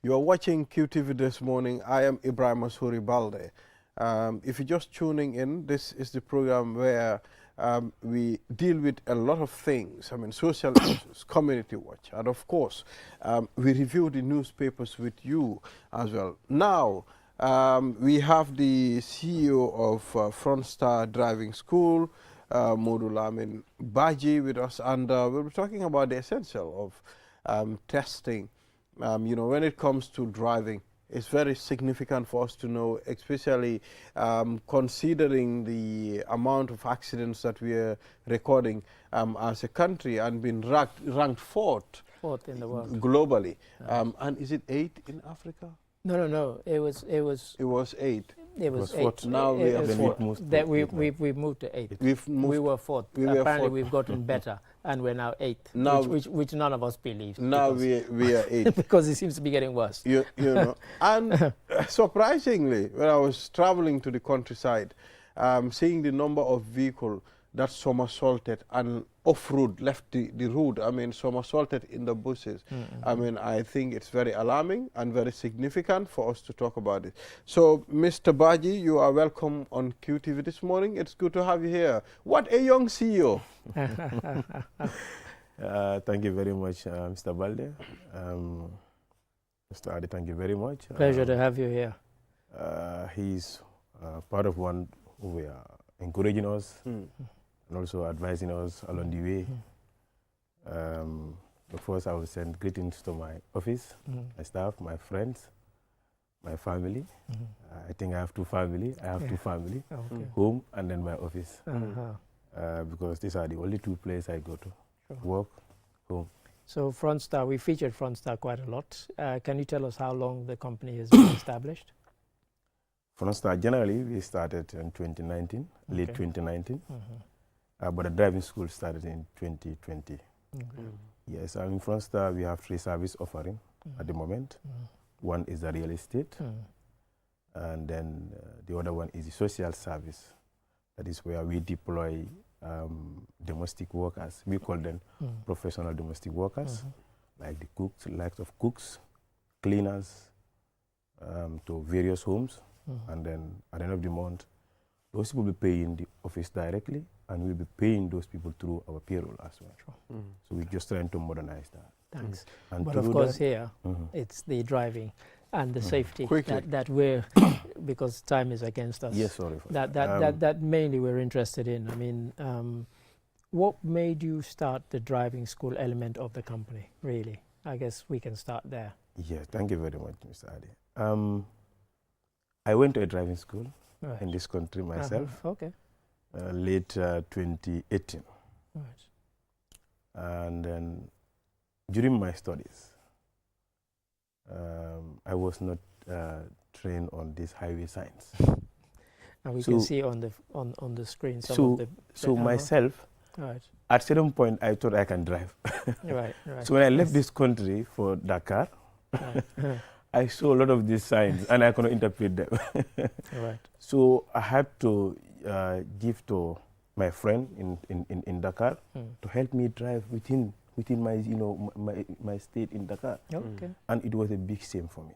You are watching QTV this morning. I am Ibrahim Asuri Balde. If you're just tuning in, this is the program where we deal with a lot of things. I mean, social issues, community watch, and of course, we review the newspapers with you as well. Now, we have the CEO of Frontstar Driving School, Modu Lamin Baji, with us, and we'll be talking about the essential of testing. You know, when it comes to driving, it's very significant for us to know, especially considering the amount of accidents that we are recording as a country and being ranked fourth in the world globally. And is it 8 in Africa? No. It was 8. It was 8. Now we are 4th. We've moved to 8. We were 4th. Apparently, we've gotten better, and we're now 8th. Now, which none of us believes. Now we are 8 because it seems to be getting worse. You know, and surprisingly, when I was traveling to the countryside, seeing the number of vehicles that somersaulted and off-road, left the road, I mean, somersaulted in the bushes. I mean, I think it's very alarming and very significant for us to talk about it. So, Mr. Baji, you are welcome on QTV this morning. It's good to have you here. What a young CEO. Thank you very much, Mr. Balde. Mr. Adi, thank you very much. Pleasure to have you here. He's part of one who are encouraging us and also advising us along the way. Of course, I will send greetings to my office, my staff, my friends, my family. I think I have two family. I have two family, home and then my office. Because these are the only two places I go to, work, home. So Frontstar, we featured Frontstar quite a lot. Can you tell us how long the company has been established? Frontstar, generally, we started in 2019, late 2019. But the driving school started in 2020. Yes, and in Frontstar, we have 3 service offering at the moment. One is the real estate, and then the other one is the social service. That is where we deploy domestic workers. We call them professional domestic workers, like the cooks, likes of cooks, cleaners, to various homes. And then at the end of the month, those people will be paying the office directly, and we'll be paying those people through our payroll as well. So we're just trying to modernize that. Thanks. And but of course here, it's the driving and the safety that we're, because time is against us. Yes, sorry for that mainly we're interested in. I mean, what made you start the driving school element of the company, really? I guess we can start there. Yes, thank you very much, Mr. Adi. I went to a driving school in this country myself, late 2018. And then during my studies, I was not trained on this highway science. And we can see on the screen some of the... So myself, at certain point, I thought I can drive. So when I left this country for Dakar, I saw a lot of these signs and I couldn't interpret them. So I had to give to my friend in Dakar to help me drive within my my state in Dakar. And it was a big shame for me.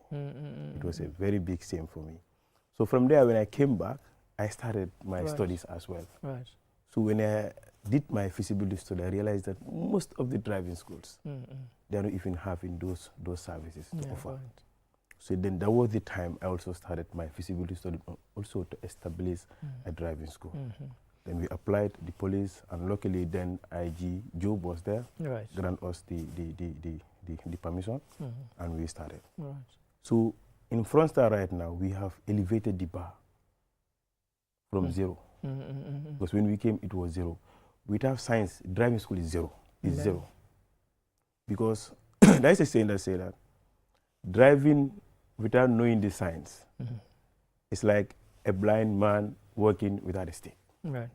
It was a very big shame for me. So from there, when I came back, I started my studies as well. So when I did my feasibility study, I realized that most of the driving schools, they don't even having those services to offer. So then that was the time I also started my feasibility study, also to establish a driving school. Then we applied the police, and luckily then IG Job was there, Right. grant us the permission, and we started. Right. So in Frontstar right now, we have elevated the bar from zero. Because when we came, it was zero. Without science, driving school is zero. It's zero. Because there's a saying that says that driving without knowing the science is like a blind man walking without a stick. Right.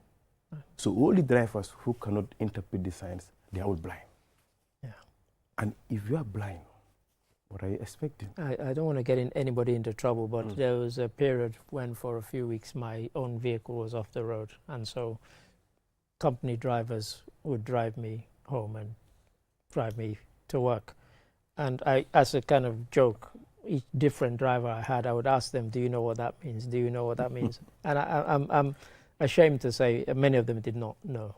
So all the drivers who cannot interpret the science, they are all blind. Yeah. And if you are blind, what are you expecting? I don't want to get anybody into trouble, but there was a period when for a few weeks my own vehicle was off the road, and so company drivers would drive me home and drive me to work. And I, as a kind of joke, each different driver I had, I would ask them, do you know what that means? Do you know what that means? And I'm ashamed to say many of them did not know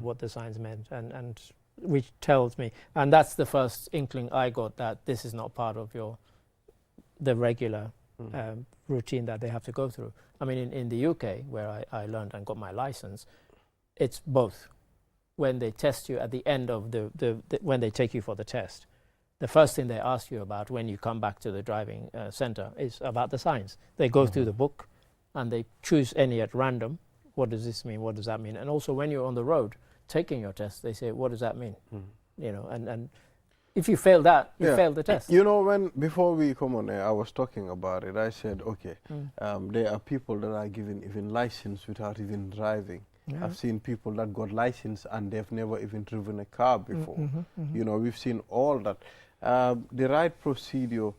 what the signs meant, and which tells me, and that's the first inkling I got that this is not part of the regular routine that they have to go through. I mean, in the UK, where I learned and got my license, it's both. When they test you at the end of when they take you for the test, the first thing they ask you about when you come back to the driving center is about the signs. They go through the book and they choose any at random. What does this mean? What does that mean? And also when you're on the road taking your test, they say, what does that mean? You know, and if you fail that, you failed the test. You know, before we come on air, I was talking about it. I said, okay, there are people that are given even license without even driving. Yeah. I've seen people that got license and they've never even driven a car before. You know, we've seen all that. The right procedure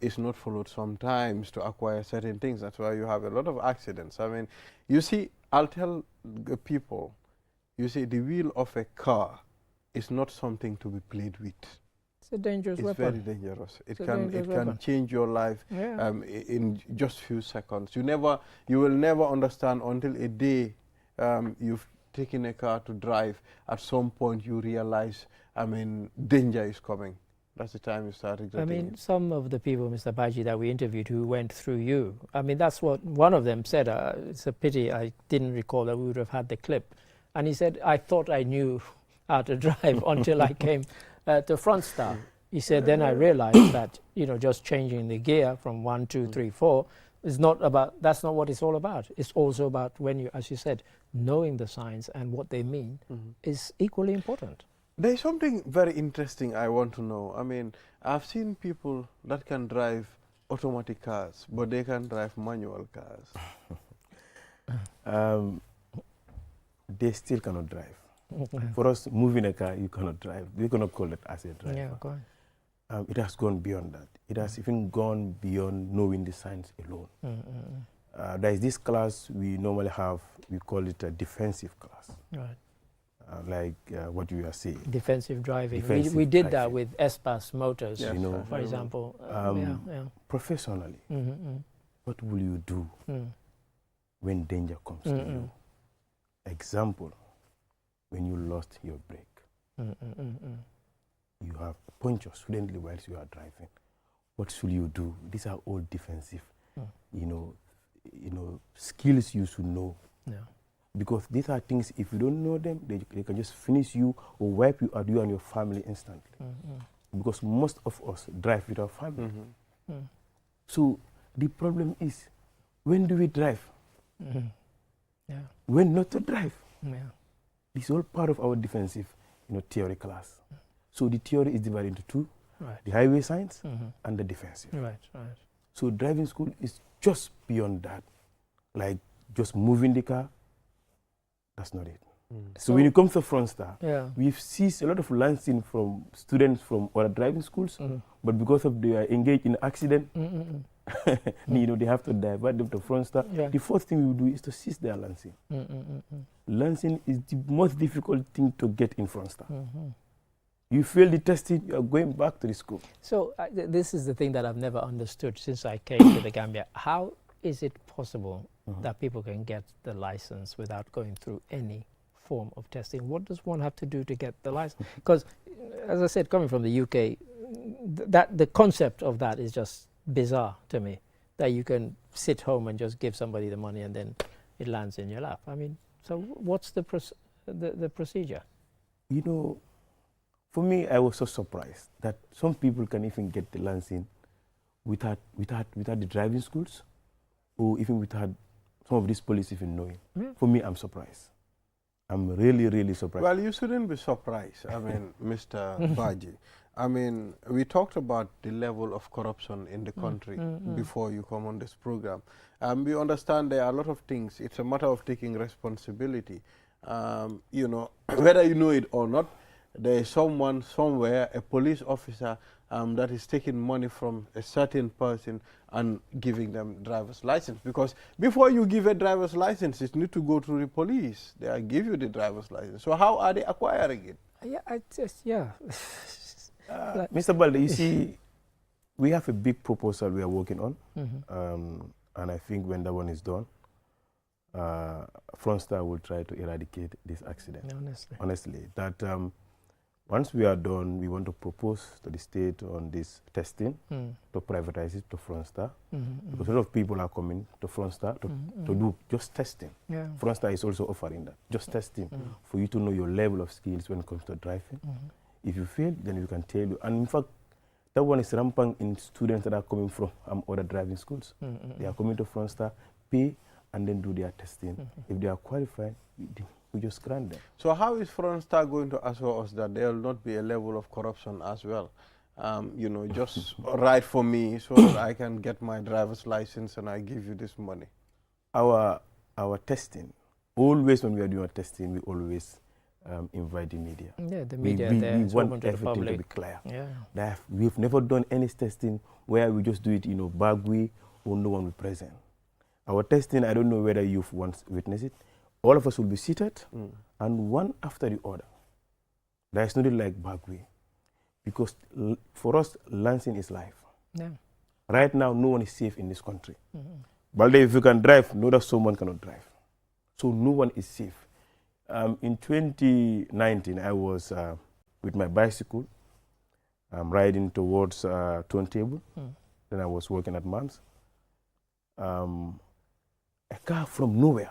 is not followed sometimes to acquire certain things. That's why you have a lot of accidents. I mean, you see, I'll tell the people, you see, the wheel of a car is not something to be played with. It's a dangerous weapon. It's very dangerous. It can change your life in just few seconds. You will never understand until a day you've taken a car to drive. At some point you realize, I mean, danger is coming. That's the time you start regretting I mean, some of the people, Mr. Baji, that we interviewed who went through you, I mean, that's what one of them said. It's a pity I didn't recall that we would have had the clip. And he said, I thought I knew how to drive until I came to Frontstar. He said, then I realized that, you know, just changing the gear from 1, 2, 3, 4 is not about, that's not what it's all about. It's also about when you, as you said, knowing the signs and what they mean is equally important. There's something very interesting I want to know. I mean, I've seen people that can drive automatic cars, but they can drive manual cars. They still cannot drive. For us, moving a car, you cannot drive. We cannot call it as a driver. Yeah, go on. It has gone beyond that. It has even gone beyond knowing the signs alone. There is this class we normally have, we call it a defensive class. Right. Like what you are saying. Defensive driving. Defensive we did driving. that with Espas Motors, you know, for example. Professionally, what will you do when danger comes to you? Example, when you lost your brake. You have punctured suddenly whilst you are driving. What should you do? These are all defensive, you know, skills you should know. Yeah. Because these are things, if you don't know them, they can just finish you or wipe you out, you and your family instantly. Because most of us drive with our family. So the problem is, when do we drive? When not to drive? It's all part of our defensive, you know, theory class. So the theory is divided into two, the highway signs and the defensive. So driving school is just beyond that. Like just moving the car, that's not it. So when you come to Frontstar, we've seen a lot of lancing from students from other driving schools, but because of they are engaged in accident, you know, they have to divert them to Frontstar. The first thing we do is to cease their lancing. Lancing is the most difficult thing to get in Frontstar. You fail the testing, you are going back to the school. So this is the thing that I've never understood since I came to the Gambia. How is it possible that people can get the license without going through any form of testing? What does one have to do to get the license? Because, as I said, coming from the UK, the concept of that is just bizarre to me, that you can sit home and just give somebody the money and then it lands in your lap. I mean, So what's the procedure? You know, for me, I was so surprised that some people can even get the license without the driving schools, or even without some of these police even knowing. For me, I'm surprised. I'm really, really surprised. Well, you shouldn't be surprised. I mean, Mr. Baji. I mean, we talked about the level of corruption in the country before you come on this program. We understand there are a lot of things. It's a matter of taking responsibility. You know, whether you know it or not, there is someone somewhere, a police officer, that is taking money from a certain person and giving them driver's license. Because before you give a driver's license, it needs to go through the police. They give you the driver's license. So how are they acquiring it? Yeah, Mr. Balde, you see, we have a big proposal we are working on. And I think when that one is done, Frontstar will try to eradicate this accident. Honestly, that once we are done, we want to propose to the state on this testing to privatize it to Frontstar. Because a lot of people are coming to Frontstar to do just testing. Frontstar is also offering that, just testing, for you to know your level of skills when it comes to driving. If you fail, then we can tell you. And in fact, that one is rampant in students that are coming from other driving schools. They are coming to Frontstar, pay, and then do their testing. If they are qualified, we just grant them. So how is Frontstar going to assure us that there will not be a level of corruption as well? You know, just write for me so that I can get my driver's license and I give you this money. Our testing, always when we are doing our testing, we always invite the media. Yeah, the media. We want everything to be clear. Yeah. We've never done any testing where we just do it, you know, bag way or no one will present. Our testing, I don't know whether you've once witnessed it. All of us will be seated, and one after the other. There is nothing like bag way, because for us, Lansing is life. Right now, no one is safe in this country. But if you can drive, know that someone cannot drive. So no one is safe. In 2019, I was with my bicycle, riding towards Turntable. Then I was working at Mams. A car from nowhere,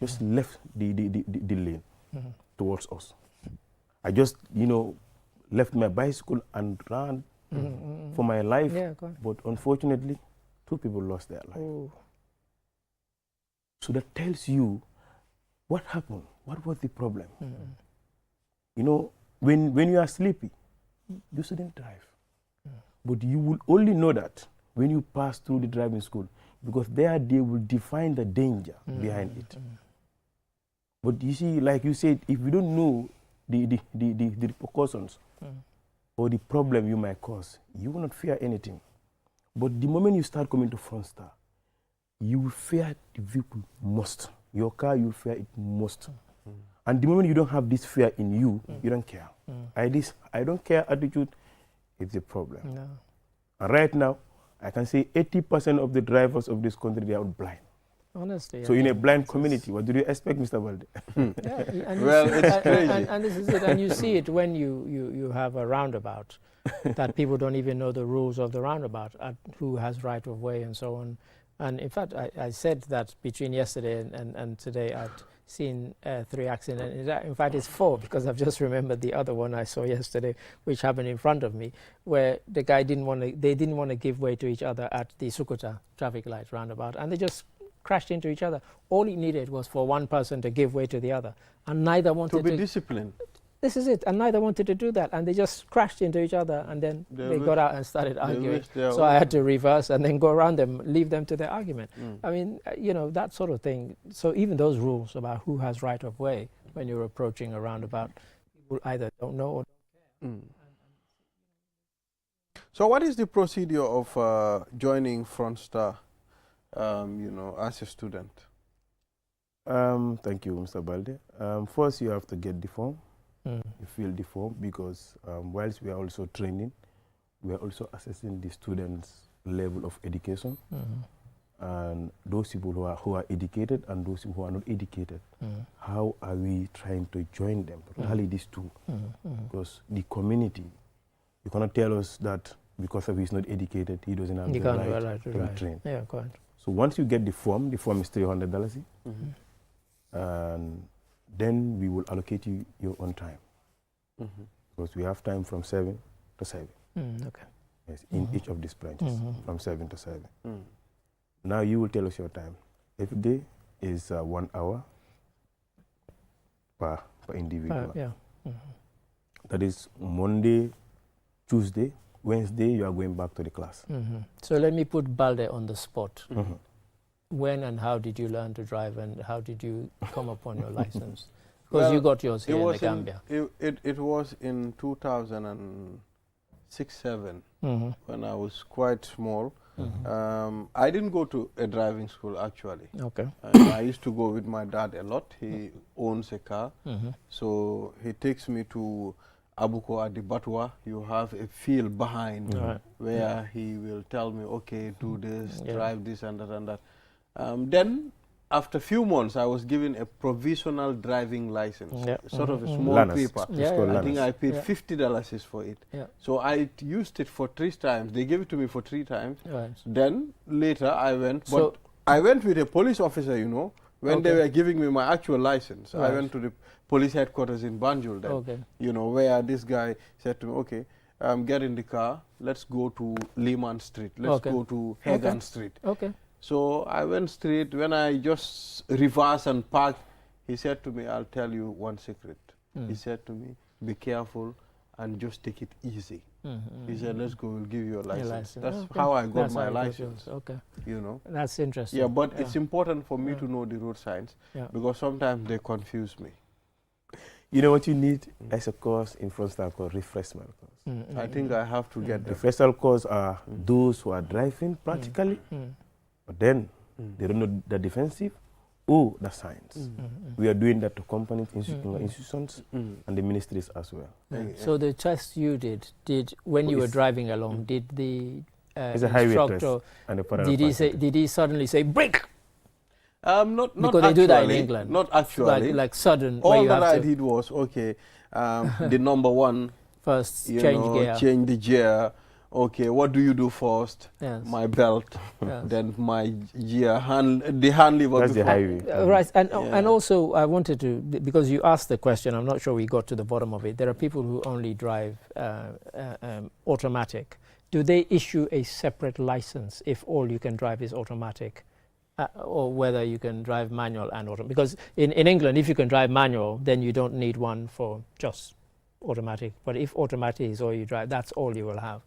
just left the lane towards us. I just, you know, left my bicycle and ran for my life. But unfortunately, 2 people lost their life. So that tells you what happened, what was the problem. You know, when you are sleepy, you shouldn't drive. But you will only know that when you pass through the driving school, because there they will define the danger behind it. But you see, like you said, if you don't know the repercussions or the problem you might cause, you will not fear anything. But the moment you start coming to Frontstar, you will fear the vehicle most. Your car, you will fear it most. And the moment you don't have this fear in you, you don't care. This I don't care attitude is the problem. And right now, I can say 80% of the drivers of this country, they are blind. Honestly. So in a blind community, what do you expect, Mr. Balde? Well, it's crazy. And this is it. And you see it when you have a roundabout, that people don't even know the rules of the roundabout, who has right of way and so on. And in fact, I said that between yesterday and today, I'd seen 3 accidents. In fact, it's 4, because I've just remembered the other one I saw yesterday, which happened in front of me, where the guy didn't want to give way to each other at the Sukuta traffic light roundabout, and they just crashed into each other. All it needed was for one person to give way to the other, and neither wanted to be disciplined. This is it, and neither wanted to do that, and they just crashed into each other, and then they got out and started arguing. So I had to reverse and then go around them, leave them to their argument. I mean, you know, that sort of thing. So even those rules about who has right of way when you're approaching a roundabout, people either don't know or don't care. So what is the procedure of joining Frontstar, you know, as a student? Thank you, Mr. Balde. First, you have to get the form. You fill the form, because whilst we are also training, we are also assessing the students' level of education, and those people who are educated and those who are not educated. How are we trying to join them? Particularly these two, because the community, you cannot tell us that because of he's not educated, he doesn't have the right to be trained. Yeah, correct. So once you get the form is $300, and then we will allocate you your own time, because we have time from 7 to 7. Okay. Yes, in each of these branches, from 7 to 7. Now you will tell us your time. Every day is 1 hour per individual. That is Monday, Tuesday, Wednesday, you are going back to the class. So let me put Balde on the spot. When and how did you learn to drive, and how did you come upon your license? Because you got yours here in the Gambia. It was in 2006-07 when I was quite small. I didn't go to a driving school actually. Okay. I used to go with my dad a lot. He owns a car, so he takes me to Abuko at the Batwa. You have a field behind where he will tell me, okay, do this, drive this and that and that. Then after a few months, I was given a provisional driving license, sort of a small paper. I think I paid $50 for it. So I used it for 3 times. They gave it to me for 3 times. Then later I went, but I went with a police officer, you know, when they were giving me my actual license. I went to the police headquarters in Banjul then, you know, where this guy said to me, okay, get in the car, let's go to Lehman Street, let's go to Hagan Street. So I went straight. When I just reversed and parked, he said to me, I'll tell you one secret. He said to me, be careful and just take it easy. He said, let's go, we'll give you a license. That's how I got my license. You know. That's interesting. Yeah, but it's important for me to know the road signs because sometimes they confuse me. You know what you need as a course in Frontstar called refreshment course. I think I have to get them. Refreshment course are those who are driving practically, but then they don't know the defensive or the science. We are doing that to companies, institutions, and the ministries as well. So the test you did when you were driving along, did the it's a highway instructor, test and did he suddenly say brake? Not because they do that in England. Not actually. Like sudden. All that I did was, okay, the number one. First, change the gear. Okay, what do you do first? My belt, then my gear, the hand lever. That's the highway. Right, and also I wanted to, because you asked the question, I'm not sure we got to the bottom of it. There are people who only drive automatic. Do they issue a separate license if all you can drive is automatic? Or whether you can drive manual and automatic? Because in England, if you can drive manual, then you don't need one for just automatic. But if automatic is all you drive, that's all you will have.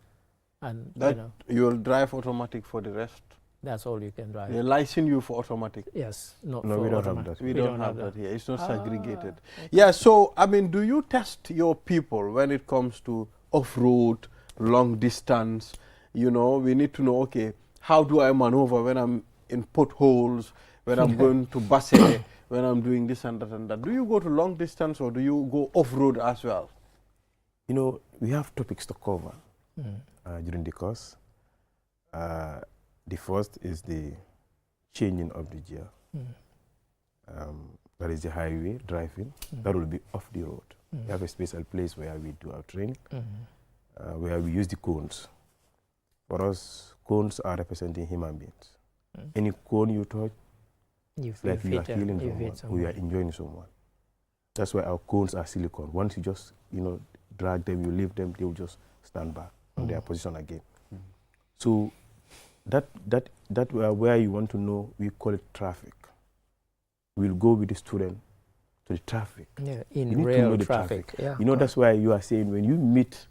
And that you will drive automatic for the rest. That's all you can drive. They license you for automatic. Yes, no, we don't have that. We don't have that here. It's not segregated. Okay. Yeah. So I mean, do you test your people when it comes to off-road, long distance? You know, we need to know. Okay, how do I maneuver when I'm in potholes? When I'm going to Basse? When I'm doing this and that and that? Do you go to long distance or do you go off-road as well? You know, we have topics to cover. During the course. The first is the changing of the gear. That is the highway driving. That will be off the road. We have a special place where we do our training, where we use the cones. For us, cones are representing human beings. Any cone you touch, like you are healing someone, we are enjoying someone. That's why our cones are silicone. Once you just, drag them, you leave them, they will just stand back on their position again. So that where you want to know, we call it traffic. We'll go with the student to the traffic. Yeah, in real traffic. Yeah, that's why you are saying when you meet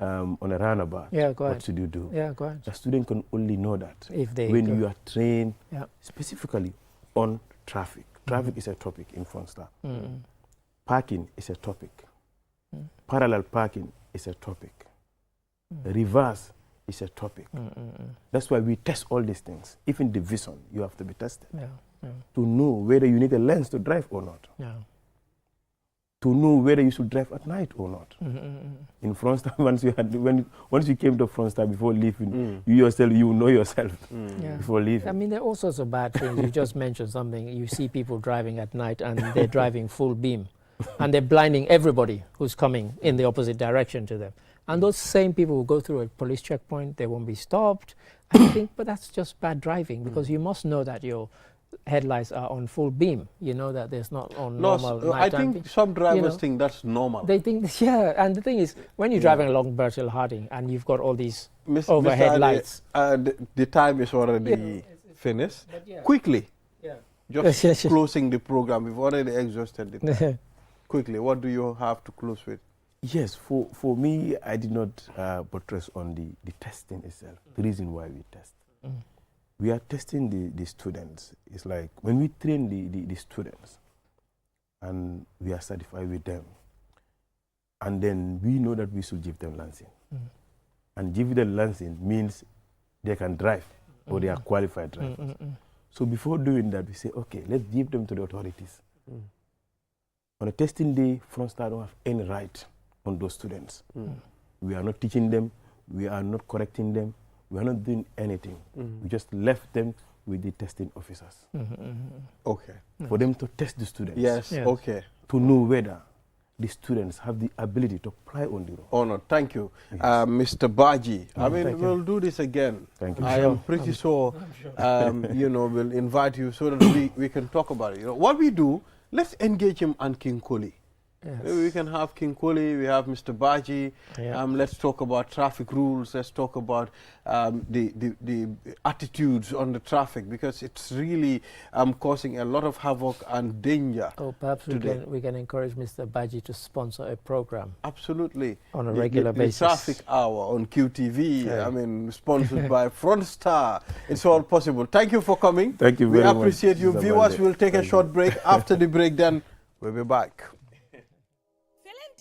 on a roundabout, what should you do? Yeah, go ahead. The student can only know that if they when you are trained specifically on traffic. Traffic is a topic in Frontstar. Parking is a topic. Parallel parking is a topic. Reverse is a topic. That's why we test all these things. Even the vision, you have to be tested to know whether you need a lens to drive or not. To know whether you should drive at night or not. In Frontstar, once you came to Frontstar before leaving, you yourself, you know yourself before leaving. I mean, there are all sorts of bad things. You just mentioned something. You see people driving at night and they're driving full beam. And they're blinding everybody who's coming in the opposite direction to them. And those same people will go through a police checkpoint, they won't be stopped. And you think, but that's just bad driving, because you must know that your headlights are on full beam. You know that there's not on normal I think some drivers think that's normal. They think, yeah, and the thing is, when you're driving along Bertil Harding and you've got all these overhead lights. The time is already finished. Quickly, just closing the program. We've already exhausted it. Quickly, what do you have to close with? Yes, for me, I did not buttress on the testing itself, the reason why we test. We are testing the students. It's like when we train the students and we are satisfied with them, and then we know that we should give them lancing. And give them lancing means they can drive or they are qualified drivers. So before doing that, we say, okay, let's give them to the authorities. On a testing day, Frontstar don't have any right on those students. We are not teaching them, we are not correcting them, we are not doing anything. We just left them with the testing officers. Okay. For them to test the students. Yes, okay. To know whether the students have the ability to apply on the road. Oh, no, thank you. Yes. Mr. Baji, I mean, we'll do this again. Thank you. I am pretty sure, you know, we'll invite you so that we can talk about it. You know, what we do, let's engage him on King Koli. Yes. Maybe we can have King Koli, we have Mr. Baji. Let's talk about traffic rules. Let's talk about the attitudes on the traffic, because it's really causing a lot of havoc and danger. Oh, perhaps we can encourage Mr. Baji to sponsor a program. Absolutely. On a regular basis. The traffic hour on QTV, I mean, sponsored by Frontstar. It's all possible. Thank you for coming. Thank you very much. We appreciate you. Viewers, we'll take a short break. After the break, then we'll be back.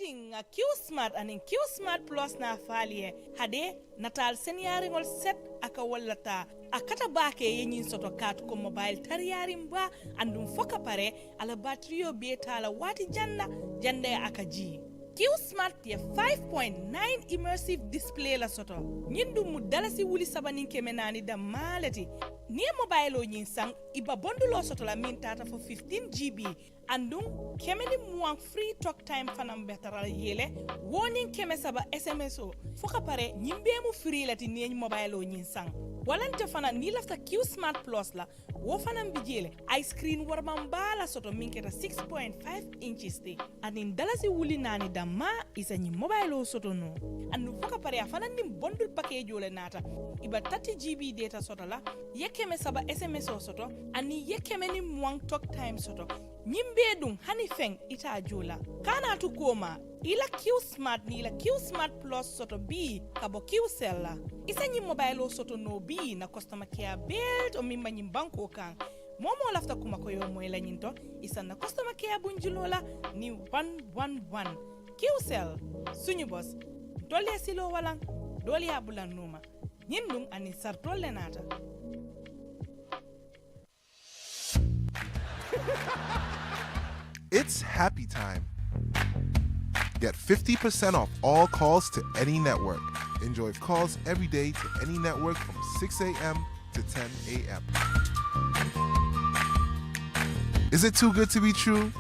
A Q Smart and in Q Smart Plus na falie hade natal seniaringol set aka wallata akata bake yenyin soto kat ko mobile tariyarim ba andum foka pare ala batterio beta la wati jande aka ji Q Smart ya 5.9 immersive display la soto nyindu mu dalasi wuli sabanin kemenani da malati ni mobile o nyin sang iba bondulo soto la min tata for 15 GB andung kemeni muang free talk time fanam betara yele warning keme saba SMS o foka pare nyimbe mu free lati ni mobile o nyin sang walante fana ni lafta Q Smart Plus la wo fanam bijele ice screen warman bala soto minketa 6.5 inches te anin dalasi wuli nani damma isa nyi mobile o soto no andu foka pare afana nim bundle package ole nata iba 30 GB data soto la yekeme saba SMS o soto ani yekeme ni muang talk time soto nyimbe dun hani feng ita jola kana tu koma ila Q Smart ni ila Q Smart Plus soto B kabo Q Cell la isa nyi mobile o soto no B na customer care belt o mimba nyi banko kan momo lafta kuma ko yo moyla nyinto isa na customer care bunjulola ni 111 Q Cell sunyu boss dole silo walang dole abulan numa nyindum ani sartolle nata It's happy time. Get 50% off all calls to any network. Enjoy calls every day to any network from 6 a.m. to 10 a.m. Is it too good to be true?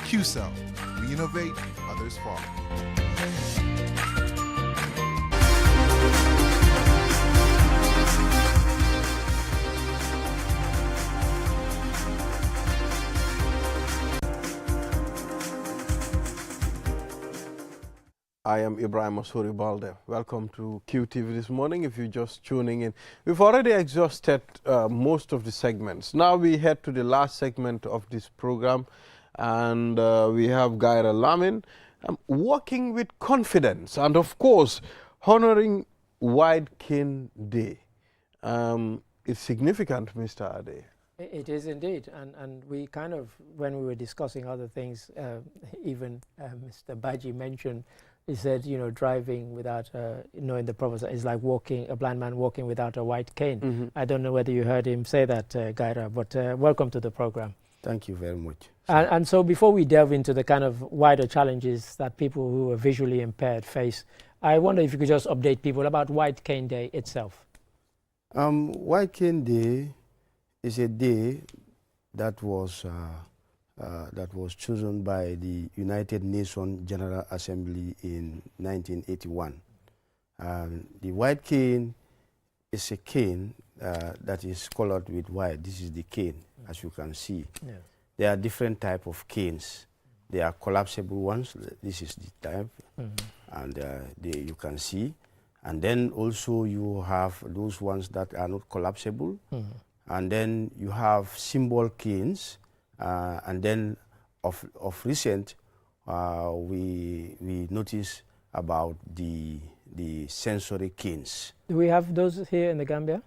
QCell. We innovate, others follow. I am Ibrahim Osuri Balde. Welcome to QTV this morning. If you're just tuning in, we've already exhausted most of the segments. Now we head to the last segment of this program, and we have Gaira Lamin working with confidence and, of course, honoring White Cane Day. It's significant, Mr. Ade. It is indeed, and we kind of, when we were discussing other things, even Mr. Baji mentioned, he said, you know, driving without, knowing the proper is like walking, a blind man walking without a white cane. I don't know whether you heard him say that, Gaira, but welcome to the program. Thank you very much. And so before we delve into the kind of wider challenges that people who are visually impaired face, I wonder if you could just update people about White Cane Day itself. White Cane Day is a day that was that was chosen by the United Nations General Assembly in 1981. The white cane is a cane that is colored with white. This is the cane, as you can see. Yes. There are different types of canes. There are collapsible ones. This is the type, and you can see. And then also you have those ones that are not collapsible. And then you have symbol canes. And then of recent, we notice about the sensory canes. Do we have those here in the Gambia?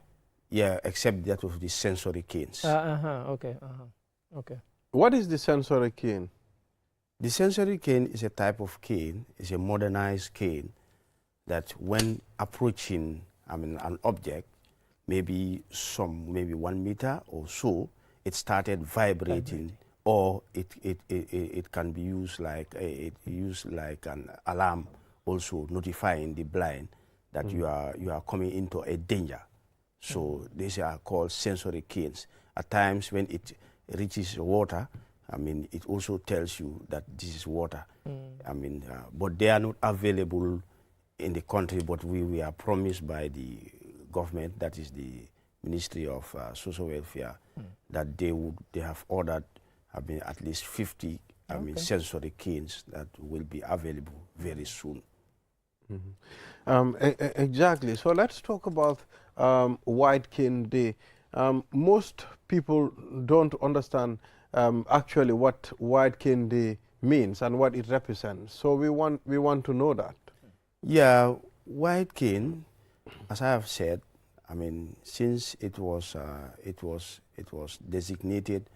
Yeah, except that of the sensory canes. Okay. Okay. What is the sensory cane? The sensory cane is a type of cane. It's a modernized cane that when approaching, an object, maybe 1 meter or so, it started vibrating, or it can be used like an alarm, also notifying the blind that you are coming into a danger. So these are called sensory canes. At times when it reaches water, it also tells you that this is water. But they are not available in the country, but we are promised by the government, that is the Ministry of Social Welfare, that they have ordered at least 50 sensory canes that will be available very soon. Exactly. So let's talk about White Cane Day. Most people don't understand actually what White Cane Day means and what it represents. So we want to know that. Yeah, white cane, as I have said, since it was designated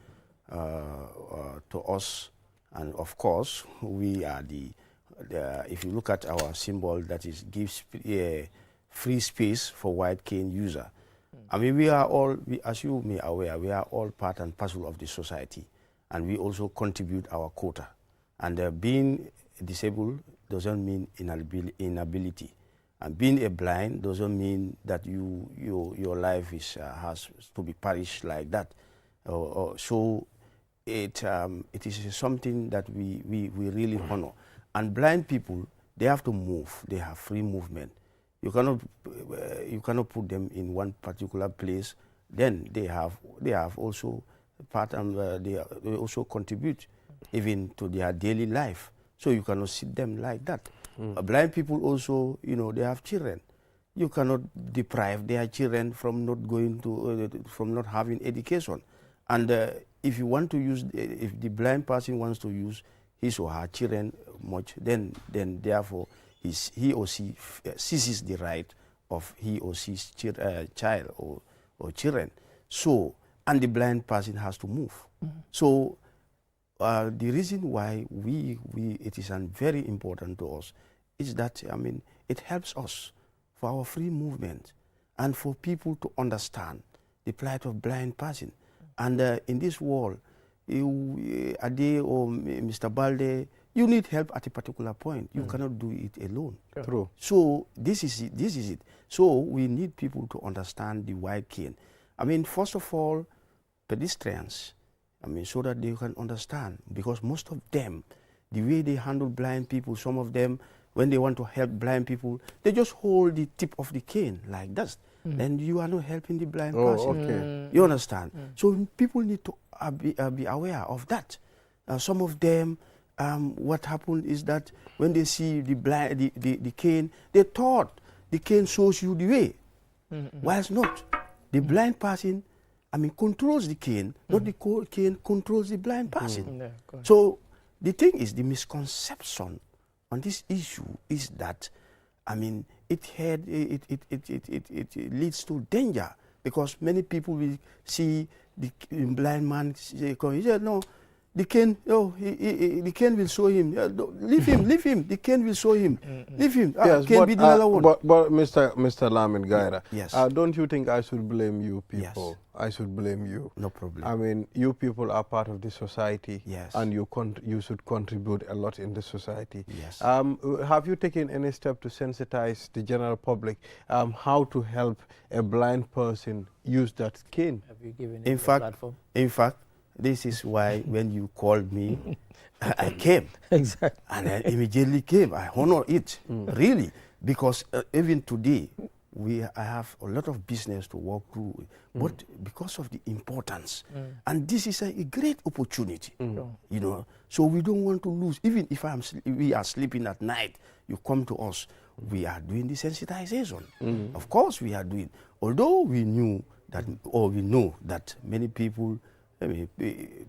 to us, and of course we are if you look at our symbol, that is gives free space for white cane user. We are all, as you may aware, we are all part and parcel of the society, and we also contribute our quota. And being disabled doesn't mean inability. And being a blind doesn't mean that your life has to be perished like that. So it is something that we really honor. And blind people, they have to move. They have free movement. You cannot put them in one particular place. Then they have also part, and they also contribute even to their daily life. So you cannot sit them like that. Blind people also, they have children. You cannot deprive their children from not going to, from not having education. And if you want to use, if the blind person wants to use his or her children much, then therefore he or she seizes the right of he or she's child or children. So, and the blind person has to move. So the reason why it is very important to us is that, it helps us for our free movement and for people to understand the plight of blind person. And in this world, Ade or Mr. Balde, you need help at a particular point. You cannot do it alone. True. So this is it. So we need people to understand the white cane. First of all, pedestrians, so that they can understand, because most of them, the way they handle blind people, some of them, when they want to help blind people, they just hold the tip of the cane like that. Then you are not helping the blind person. Okay. You understand? So people need to be aware of that. Some of them, what happened is that when they see the cane, they thought the cane shows you the way. Whilst not. The blind person, controls the cane, not the cane controls the blind person. So the thing is, the misconception on this issue is that, it leads to danger, because many people will see the blind man say, no, the cane, the cane will show him. Leave him. The cane will show him. Leave him. Yes, cane be the other one. But Mr. Lamin Gaira, yes. Don't you think I should blame you people? Yes. I should blame you. No problem. You people are part of the society. Yes. And you should contribute a lot in the society. Yes. Have you taken any step to sensitize the general public how to help a blind person use that cane? Have you given in fact, platform? In fact, This is why when you called me, I came. Exactly. And I immediately came. I honor it, really, because even today, I have a lot of business to walk through, but because of the importance, and this is a great opportunity, you know. So we don't want to lose. Even if we are sleeping at night, you come to us. We are doing the sensitization. Of course, we are doing. Although we knew that, or we know that many people, I mean,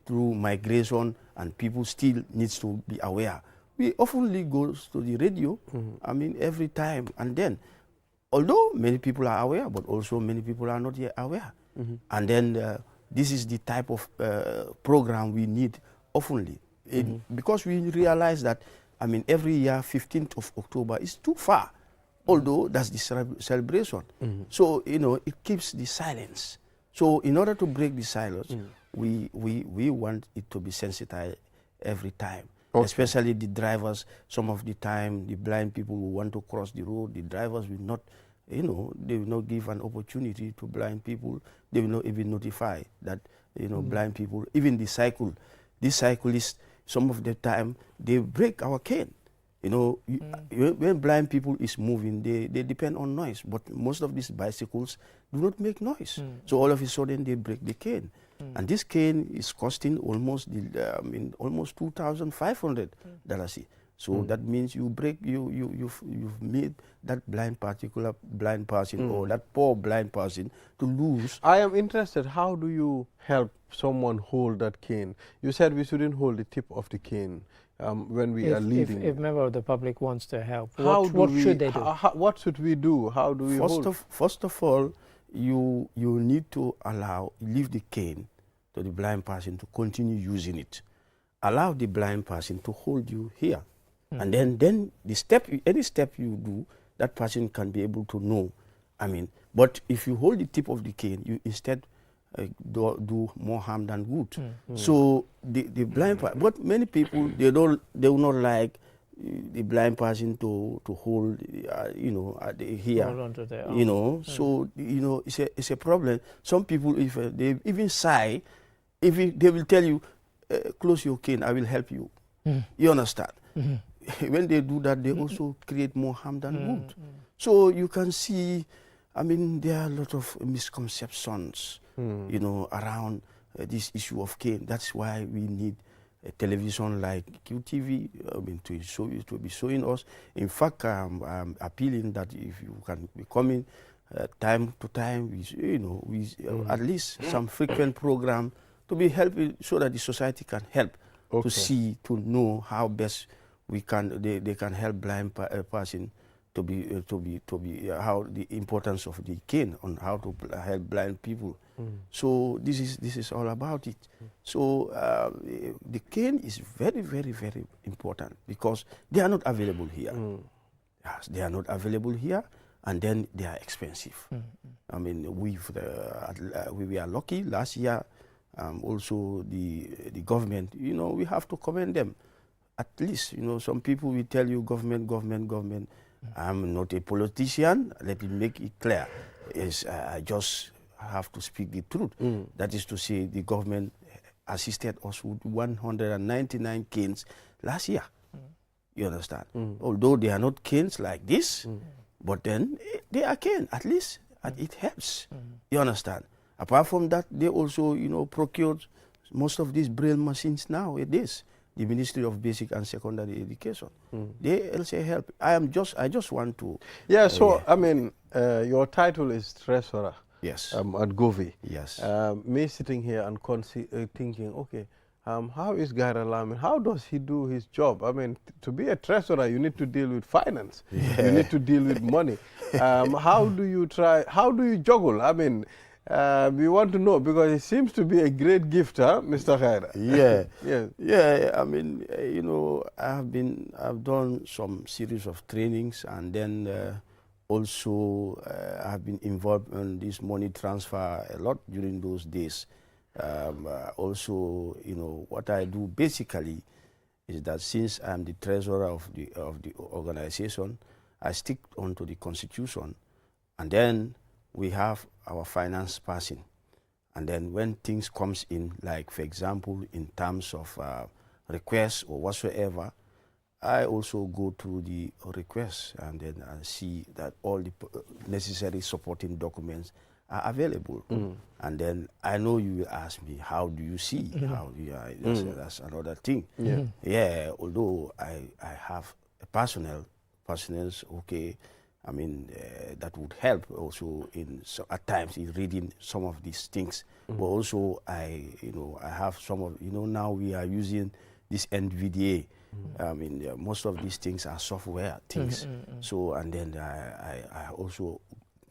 through migration, and people still needs to be aware. We often go to the radio. I mean, every time, and then. Although many people are aware, but also many people are not yet aware. And then this is the type of program we need oftenly. Because we realize that, I mean, every year, 15th of October is too far, although that's the celebration. So, you know, it keeps the silence. So in order to break the silence, we want it to be sensitized every time. Okay. Especially the drivers. Some of the time, the blind people who want to cross the road, the drivers will not, you know, they will not give an opportunity to blind people. They will not even notify that, you know, blind people, even the cyclists, some of the time, they break our cane. You know, when blind people is moving, they depend on noise, but most of these bicycles do not make noise. So all of a sudden, they break the cane. And this cane is costing almost almost $2,500. So that means you've made that particular blind person or that poor blind person to lose. I am interested. How do you help someone hold that cane? You said we shouldn't hold the tip of the cane when we are leading. If a member of the public wants to help, what should they do? What should we do? How do we hold? First of all, you need to leave the cane to the blind person to continue using it. Allow the blind person to hold you here. And then any step you do, that person can be able to know. I mean, but if you hold the tip of the cane, you instead do more harm than good. So the blind person, but many people, they will not like the blind person to hold, you know, here, hold on to their arm. You know. So, you know, it's a problem. Some people, if they even sigh, they will tell you, close your cane, I will help you. You understand? When they do that, they also create more harm than good. So you can see, I mean, there are a lot of misconceptions, you know, around this issue of cane. That's why we need a television like QTV, I mean, to be showing us. In fact, I'm appealing that if you can be coming time to time, at least some frequent program to be helping so that the society can help to know how best they can help blind person to be how the importance of the cane on how to help blind people. So this is all about it. So the cane is very, very, very important because they are not available here. Yes, they are not available here, and then they are expensive. I mean, we are lucky last year. Also, the government, you know, we have to commend them. At least, you know, some people will tell you government. I'm not a politician. Let me make it clear. I just have to speak the truth. That is to say, the government assisted us with 199 canes last year. You understand? Although they are not canes like this, but then they are canes. At least it helps. You understand? Apart from that, they also, you know, procured most of these braille machines nowadays. The Ministry of Basic and Secondary Education. They also help. I just want to. Yeah. So I mean, your title is treasurer. Yes. At Govi. Yes. Me sitting here and thinking, okay, how is Gaira Lamin? How does he do his job? I mean, to be a treasurer, you need to deal with finance. Yeah. You need to deal with money. How do you juggle? I mean. We want to know because it seems to be a great gift, huh, Mr. Khaira? Yeah. I mean, you know, I've done some series of trainings, and then also I've been involved in this money transfer a lot during those days. Also, you know, what I do basically is that since I'm the treasurer of the organization, I stick onto the constitution, and then we have our finance person, And then when things comes in, like for example, in terms of requests or whatsoever, I also go through the requests and then I see that all the necessary supporting documents are available. And then I know you will ask me, how do you see? How do you, that's another thing. Yeah, although I have a personnel, okay, I mean, that would help also in at times in reading some of these things. But also I have some of, now we are using this NVDA. I mean, most of these things are software things. So, and then I also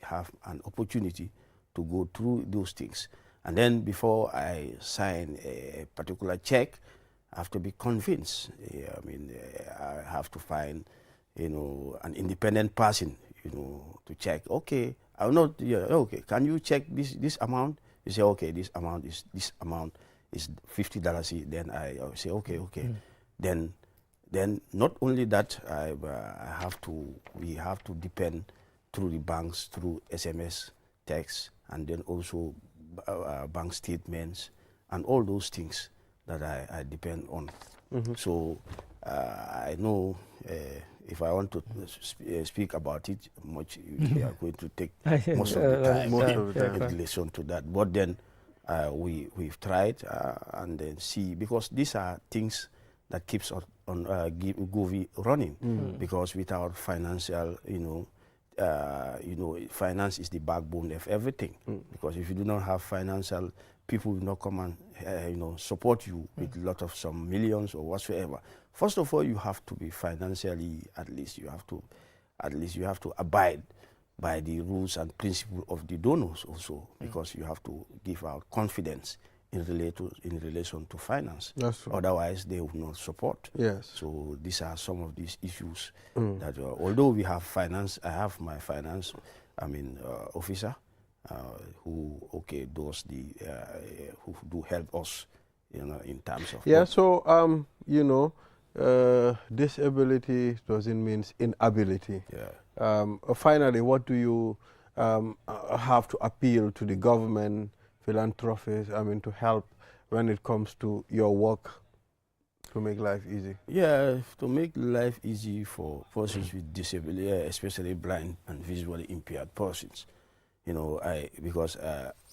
have an opportunity to go through those things. And then before I sign a particular check, I have to be convinced. I mean, I have to find, an independent person, to check. Okay, I'm not. Okay, can you check this amount? You say, okay, this amount is $50. Then I say, okay. Then not only that, we have to depend through the banks, through SMS, text, and then also bank statements, and all those things that I depend on. So I know if I want to speak about it much, we are going to take most of the time in relation to that. But then we've tried and then see, because these are things that keeps on Govee running, because without financial, finance is the backbone of everything. Because if you do not have financial, people will not come and support you with a lot of some millions or whatsoever. First of all, you have to be financially, at least you have to abide by the rules and principles of the donors also, because you have to give out confidence in relation to finance. That's true. Otherwise, they will not support. Yes. So these are some of these issues that, although we have finance, I have my finance, officer, who does the who do help us, in terms of. Yeah. So disability doesn't mean inability. Yeah. Finally, what do you have to appeal to the government, philanthropists, to help when it comes to your work to make life easy? Yeah, to make life easy for persons with disability, especially blind and visually impaired persons. Because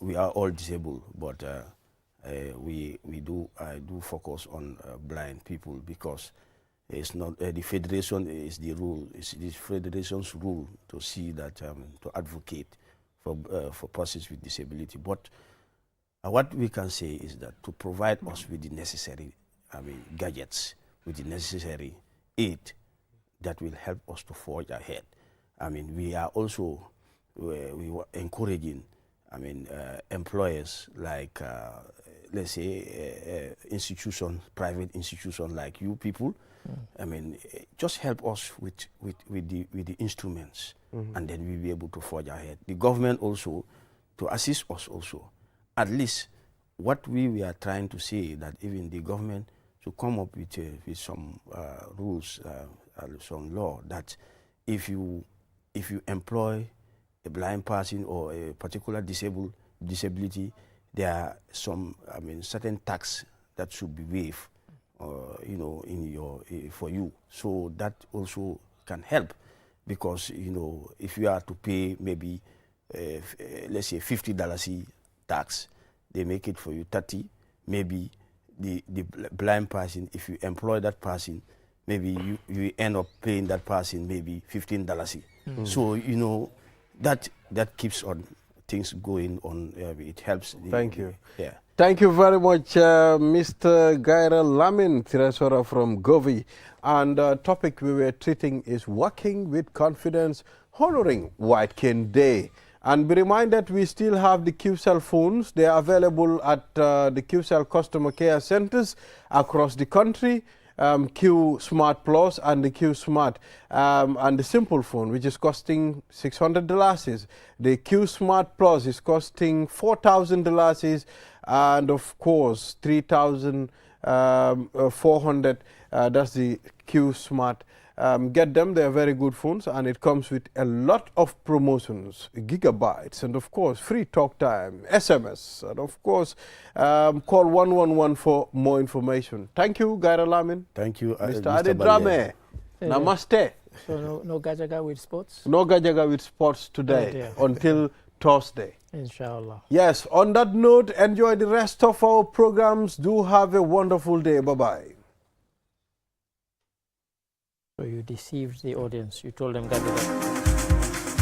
we are all disabled, but I do focus on blind people, because it's not the federation is the rule. It's the federation's rule to see that to advocate for persons with disability. But what we can say is that to provide us with the necessary, gadgets, with the necessary aid that will help us to forge ahead. We are also we were encouraging, employers like, let's say, private institutions like you people. Just help us with the instruments, and then we'll be able to forge ahead. The government also to assist us also. At least what we are trying to say, that even the government to come up with some rules, some law, that if you employ a blind person or a particular disability, there are some certain tax that should be waived, for you. So that also can help, because if you are to pay maybe let's say $50 tax, they make it for you 30. Maybe the blind person, if you employ that person, maybe you end up paying that person maybe $15. So that keeps on things going on. It helps. Thank you. Yeah. Thank you very much, Mr. Gaira Lamin, Treasurer from Govee. And the topic we were treating is working with confidence, honoring White Cane Day. And be reminded, we still have the QCell phones. They are available at the QCell customer care centers across the country. Q Smart Plus and the Q Smart and the simple phone, which is costing $600. The Q Smart Plus is costing $4,000, and of course $3,400. That's the Q Smart Get them. They are very good phones, and it comes with a lot of promotions, gigabytes, and of course free talk time, SMS, and of course call 111 for more information. Thank you, Gaira Lamin. Thank you, Mr. Adedrame. Namaste. So no gajaga with sports? No gajaga with sports today until Thursday. Inshallah. Yes, on that note, enjoy the rest of our programs. Do have a wonderful day. Bye-bye. So you deceived the audience. You told them gajaga.